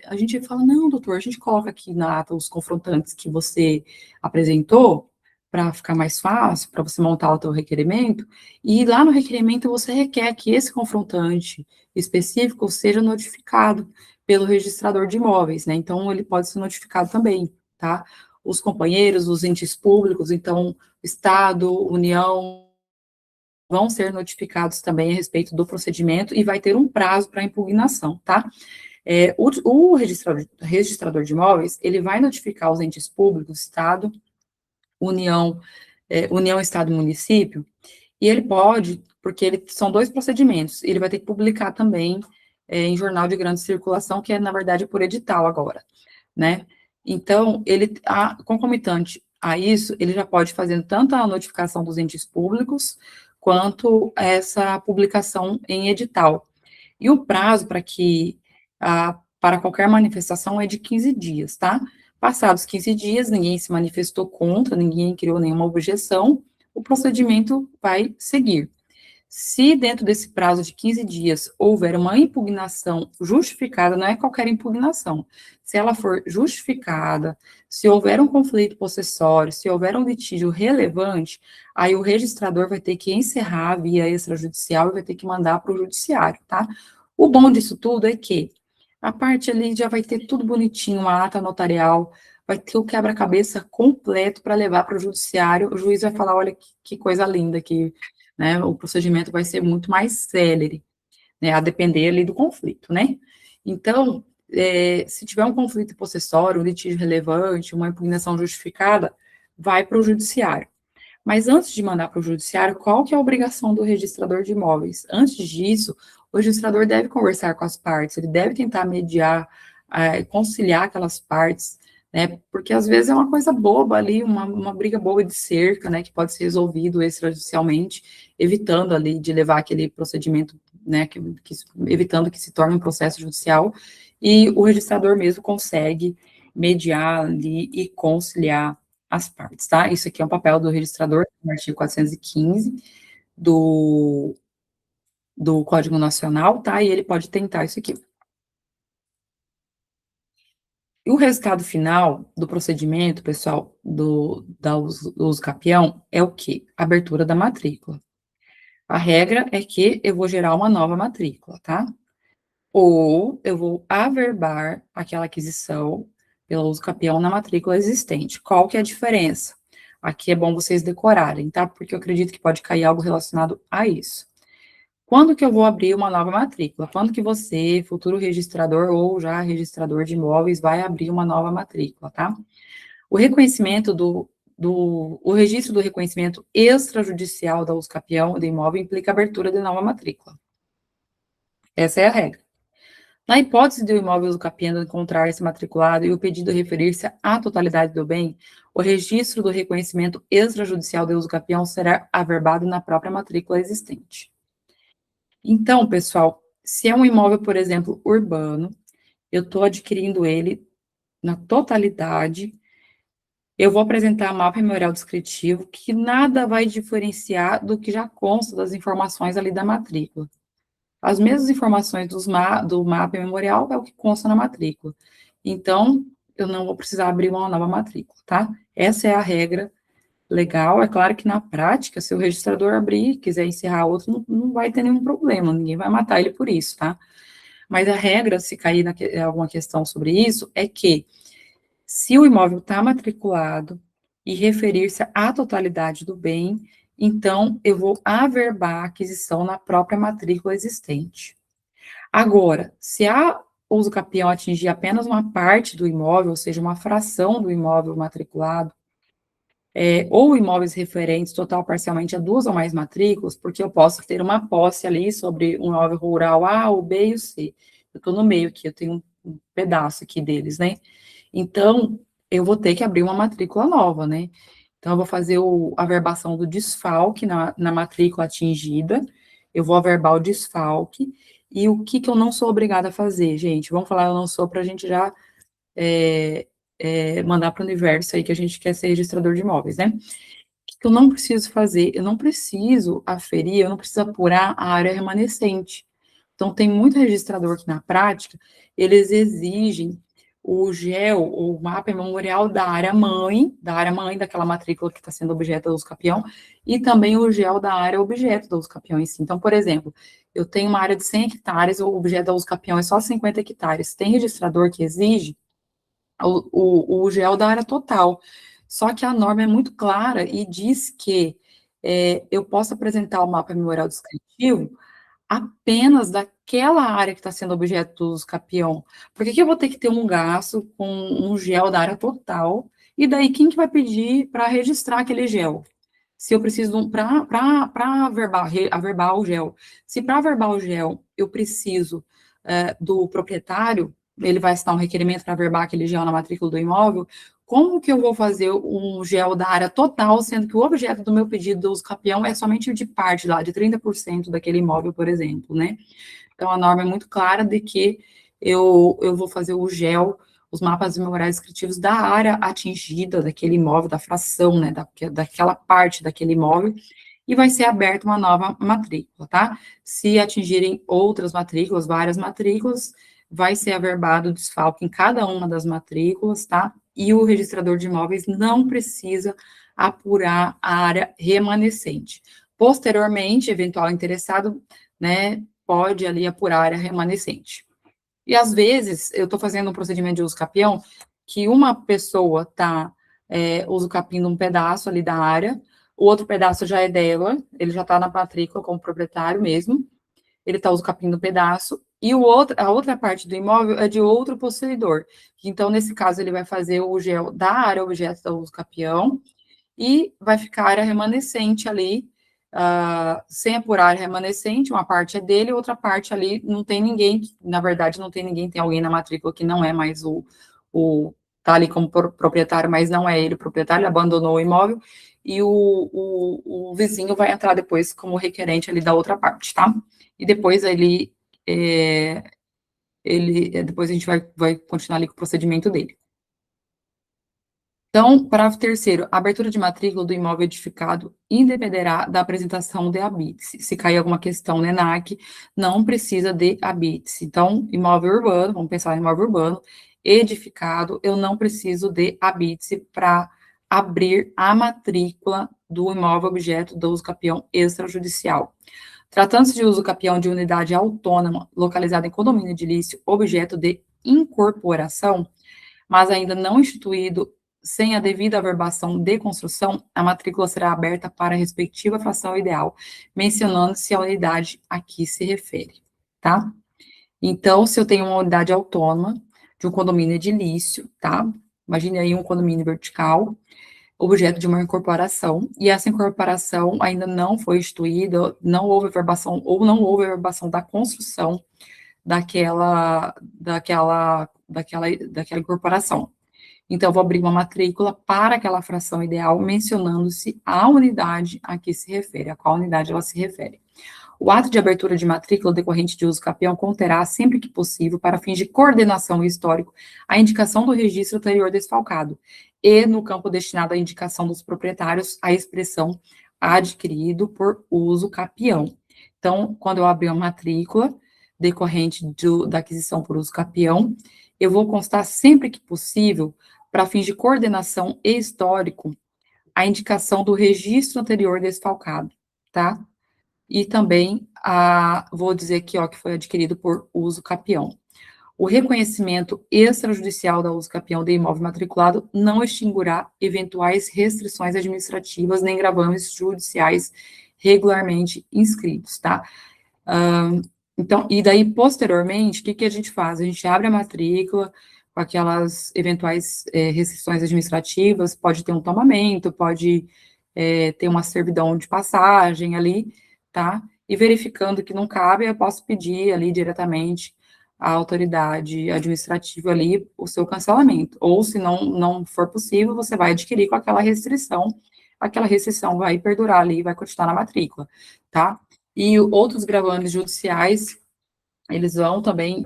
A gente fala, não, doutor, a gente coloca aqui na ata os confrontantes que você apresentou, para ficar mais fácil, para você montar o teu requerimento, e lá no requerimento você requer que esse confrontante específico seja notificado pelo registrador de imóveis, né? Então, ele pode ser notificado também, tá? Os companheiros, os entes públicos, então, Estado, União, vão ser notificados também a respeito do procedimento e vai ter um prazo para impugnação, tá? O registrador de imóveis, ele vai notificar os entes públicos, Estado, União, Estado e Município, e ele pode, porque são dois procedimentos, ele vai ter que publicar também em jornal de grande circulação, que é, na verdade, por edital agora, né? Então, concomitante a isso, ele já pode fazer tanto a notificação dos entes públicos, quanto essa publicação em edital. E o prazo para qualquer manifestação é de 15 dias, tá? Passados 15 dias, ninguém se manifestou contra, ninguém criou nenhuma objeção, o procedimento vai seguir. Se dentro desse prazo de 15 dias houver uma impugnação justificada, não é qualquer impugnação, se ela for justificada, se houver um conflito possessório, se houver um litígio relevante, aí o registrador vai ter que encerrar a via extrajudicial e vai ter que mandar para o judiciário, tá? O bom disso tudo é que a parte ali já vai ter tudo bonitinho, uma ata notarial, vai ter o quebra-cabeça completo para levar para o judiciário, o juiz vai falar, olha que coisa linda que, né, o procedimento vai ser muito mais célere, né, a depender ali do conflito, né? Então, se tiver um conflito possessório, um litígio relevante, uma impugnação justificada, vai para o judiciário. Mas antes de mandar para o judiciário, qual que é a obrigação do registrador de imóveis? Antes disso, o registrador deve conversar com as partes, ele deve tentar mediar, conciliar aquelas partes, né? Porque às vezes é uma coisa boba ali, uma briga boba de cerca, né? Que pode ser resolvido extrajudicialmente, evitando ali de levar aquele procedimento, né? Evitando que se torne um processo judicial, e o registrador mesmo consegue mediar ali e conciliar as partes, tá? Isso aqui é um papel do registrador, no artigo 415 do Código Nacional, tá? E ele pode tentar isso aqui. E o resultado final do procedimento, pessoal, do uso capião, é o quê? Abertura da matrícula. A regra é que eu vou gerar uma nova matrícula, tá? Ou eu vou averbar aquela aquisição pelo uso capião na matrícula existente. Qual que é a diferença? Aqui é bom vocês decorarem, tá? Porque eu acredito que pode cair algo relacionado a isso. Quando que eu vou abrir uma nova matrícula? Quando que você, futuro registrador ou já registrador de imóveis, vai abrir uma nova matrícula, tá? O reconhecimento o registro do reconhecimento extrajudicial da uso capião do imóvel implica a abertura de nova matrícula. Essa é a regra. Na hipótese de o imóvel usucapião encontrar-se matriculado e o pedido referir-se à totalidade do bem, o registro do reconhecimento extrajudicial de usucapião será averbado na própria matrícula existente. Então, pessoal, se é um imóvel, por exemplo, urbano, eu estou adquirindo ele na totalidade, eu vou apresentar mapa memorial descritivo, que nada vai diferenciar do que já consta das informações ali da matrícula. As mesmas informações do mapa memorial é o que consta na matrícula. Então, eu não vou precisar abrir uma nova matrícula, tá? Essa é a regra legal. É claro que na prática, se o registrador abrir e quiser encerrar outro, não vai ter nenhum problema, ninguém vai matar ele por isso, tá? Mas a regra, se cair alguma questão sobre isso, é que se o imóvel está matriculado e referir-se à totalidade do bem, então eu vou averbar a aquisição na própria matrícula existente. Agora, se a uso capião atingir apenas uma parte do imóvel, ou seja, uma fração do imóvel matriculado, ou imóveis referentes total ou parcialmente a duas ou mais matrículas, porque eu posso ter uma posse ali sobre um imóvel rural A, o B e o C. Eu estou no meio aqui, eu tenho um pedaço aqui deles, né? Então, eu vou ter que abrir uma matrícula nova, né? Então, eu vou fazer a averbação do desfalque na matrícula atingida, eu vou averbar o desfalque, e o que eu não sou obrigada a fazer, gente? Vamos falar eu não sou para a gente já mandar para o universo aí que a gente quer ser registrador de imóveis, né? O que eu não preciso fazer? Eu não preciso aferir, eu não preciso apurar a área remanescente. Então, tem muito registrador que, na prática, eles exigem o GEL, ou mapa memorial da área mãe daquela matrícula que está sendo objeto da usucapião, e também o GEL da área objeto da usucapião em si. Então, por exemplo, eu tenho uma área de 100 hectares, o objeto da usucapião é só 50 hectares. Tem registrador que exige o GEL da área total. Só que a norma é muito clara e diz que eu posso apresentar o mapa memorial descritivo apenas daquela área que está sendo objeto do uso capião. Por que eu vou ter que ter um gasto com um GEL da área total? E daí, quem que vai pedir para registrar aquele GEL? Se eu preciso, para averbar o GEL, se para averbar o GEL eu preciso do proprietário, ele vai assinar um requerimento para averbar aquele GEL na matrícula do imóvel, como que eu vou fazer um GEL da área total, sendo que o objeto do meu pedido do uso capião é somente de parte lá, de 30% daquele imóvel, por exemplo, né? Então, a norma é muito clara de que eu vou fazer o GEL, os mapas memoriais descritivos da área atingida daquele imóvel, da fração, né, daquela parte daquele imóvel, e vai ser aberta uma nova matrícula, tá? Se atingirem outras matrículas, várias matrículas, vai ser averbado o desfalque em cada uma das matrículas, tá? E o registrador de imóveis não precisa apurar a área remanescente. Posteriormente, eventual interessado, né, pode ali apurar a área remanescente. E às vezes, eu estou fazendo um procedimento de uso capião, que uma pessoa está uso capindo um pedaço ali da área, o outro pedaço já é dela, ele já está na matrícula como proprietário mesmo, ele está uso capindo um pedaço, e a outra parte do imóvel é de outro possuidor. Então, nesse caso, ele vai fazer o GEL da área objeto da uso capião, e vai ficar a área remanescente ali, sem apurar a área remanescente, uma parte é dele, outra parte ali não tem ninguém, na verdade não tem ninguém, tem alguém na matrícula que não é mais tá ali como proprietário, mas não é ele o proprietário, ele abandonou o imóvel, e o vizinho vai entrar depois como requerente ali da outra parte, tá? E depois depois a gente vai continuar ali com o procedimento dele. Então, parágrafo terceiro, a abertura de matrícula do imóvel edificado independerá da apresentação de habite-se. Se cair alguma questão no ENAC, não precisa de habite-se. Então, imóvel urbano, vamos pensar em imóvel urbano, edificado, eu não preciso de habite-se para abrir a matrícula do imóvel objeto do uso capião extrajudicial. Tratando-se de uso capião de unidade autônoma localizada em condomínio edilício, objeto de incorporação, mas ainda não instituído sem a devida averbação de construção, a matrícula será aberta para a respectiva fração ideal, mencionando-se a unidade a que se refere, tá? Então, se eu tenho uma unidade autônoma de um condomínio edilício, tá? Imagine aí um condomínio vertical, objeto de uma incorporação, e essa incorporação ainda não foi instituída, não houve averbação, ou não houve averbação da construção daquela incorporação. Então, eu vou abrir uma matrícula para aquela fração ideal, mencionando-se a unidade a que se refere, a qual unidade ela se refere. O ato de abertura de matrícula decorrente de uso capião conterá, sempre que possível, para fins de coordenação e histórico, a indicação do registro anterior desfalcado, e, no campo destinado à indicação dos proprietários, a expressão adquirido por uso capião. Então, quando eu abrir uma matrícula decorrente da aquisição por uso capião, eu vou constar sempre que possível, para fins de coordenação e histórico, a indicação do registro anterior desfalcado, tá? E também, vou dizer aqui, ó, que foi adquirido por uso capião. O reconhecimento extrajudicial da uso capião de imóvel matriculado não extinguirá eventuais restrições administrativas nem gravames judiciais regularmente inscritos, tá? Então, e daí, posteriormente, o que a gente faz? A gente abre a matrícula com aquelas eventuais restrições administrativas, pode ter um tomamento, pode ter uma servidão de passagem ali, tá? E verificando que não cabe, eu posso pedir ali diretamente à autoridade administrativa ali o seu cancelamento. Ou, se não for possível, você vai adquirir com aquela restrição vai perdurar ali e vai continuar na matrícula, tá? E outros gravames judiciais, eles vão também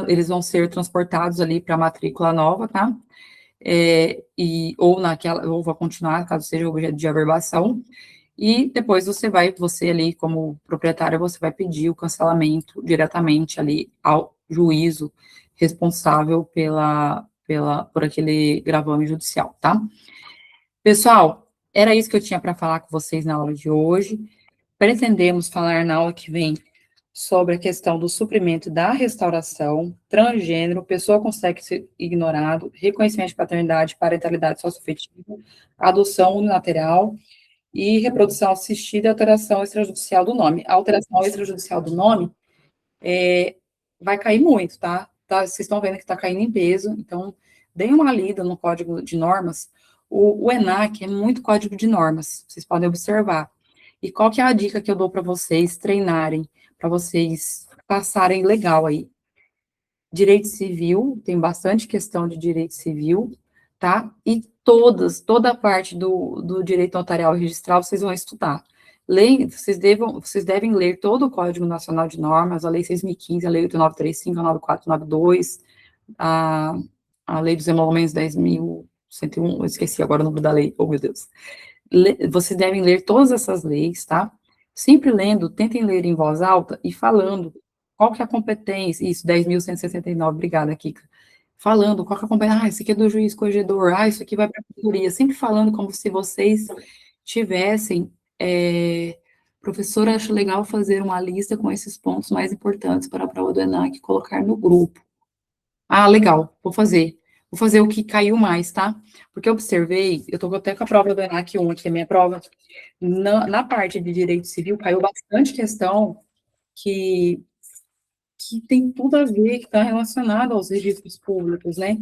eles vão ser transportados ali para a matrícula nova, tá? Ou vai continuar, caso seja objeto de averbação, e depois você ali, como proprietário, você vai pedir o cancelamento diretamente ali ao juízo responsável por aquele gravame judicial, tá? Pessoal, era isso que eu tinha para falar com vocês na aula de hoje. Pretendemos falar na aula que vem sobre a questão do suprimento da restauração, transgênero, pessoa com sexo ignorado, reconhecimento de paternidade, parentalidade socioafetiva, adoção unilateral e reprodução assistida e alteração extrajudicial do nome. A alteração extrajudicial do nome vai cair muito, tá? Vocês estão vendo que está caindo em peso, então deem uma lida no código de normas. O ENAC é muito código de normas, vocês podem observar. E qual que é a dica que eu dou para vocês treinarem, para vocês passarem legal aí? Direito civil, tem bastante questão de direito civil, tá? E toda a parte do direito notarial e registral vocês vão estudar. Vocês devem ler todo o Código Nacional de Normas, a Lei 6.015, a Lei 8.935, a 9.492, a Lei dos Emolumentos 10.101, eu esqueci agora o número da lei, oh meu Deus. Vocês devem ler todas essas leis, tá? Sempre lendo, tentem ler em voz alta e falando qual que é a competência, isso, 10.169, obrigada, Kika. Falando qual que é a competência, isso aqui é do juiz corregedor, isso aqui vai para a promotoria, sempre falando como se vocês tivessem, professora, acho legal fazer uma lista com esses pontos mais importantes para a prova do ENAC e colocar no grupo. Ah, legal, vou fazer o que caiu mais, tá? Porque eu observei, eu tô até com a prova do ENAC 1, que é a minha prova, na parte de direito civil, caiu bastante questão que tem tudo a ver, que está relacionado aos registros públicos, né?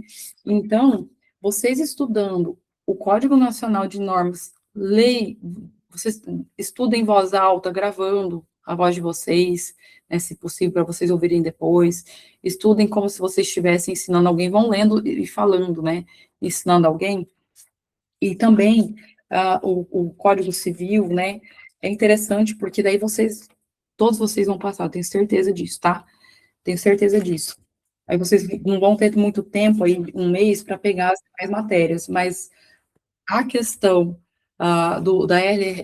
Então, vocês estudando o Código Nacional de Normas, vocês estudem em voz alta, gravando a voz de vocês, né, se possível, para vocês ouvirem depois, estudem como se vocês estivessem ensinando alguém, vão lendo e falando, né, ensinando alguém, e também o Código Civil, né, é interessante, porque daí todos vocês vão passar, eu tenho certeza disso, tá? Tenho certeza disso. Aí vocês não vão ter muito tempo, aí, um mês, para pegar as demais matérias, mas a questão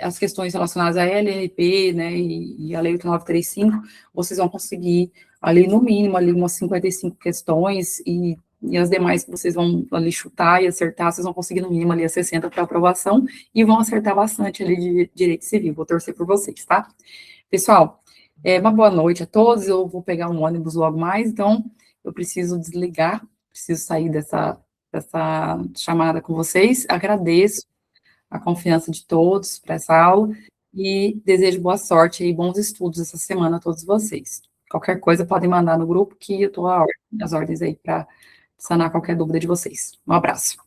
as questões relacionadas à LRP, né, e a Lei 8.935, vocês vão conseguir, ali, no mínimo, ali, umas 55 questões, e as demais que vocês vão ali chutar e acertar, vocês vão conseguir, no mínimo, ali, as 60 para aprovação, e vão acertar bastante ali de direito civil. Vou torcer por vocês, tá? Pessoal, uma boa noite a todos, eu vou pegar um ônibus logo mais, então eu preciso desligar, preciso sair dessa chamada com vocês, agradeço a confiança de todos para essa aula, e desejo boa sorte e bons estudos essa semana a todos vocês. Qualquer coisa podem mandar no grupo, que eu estou às ordens aí para sanar qualquer dúvida de vocês. Um abraço.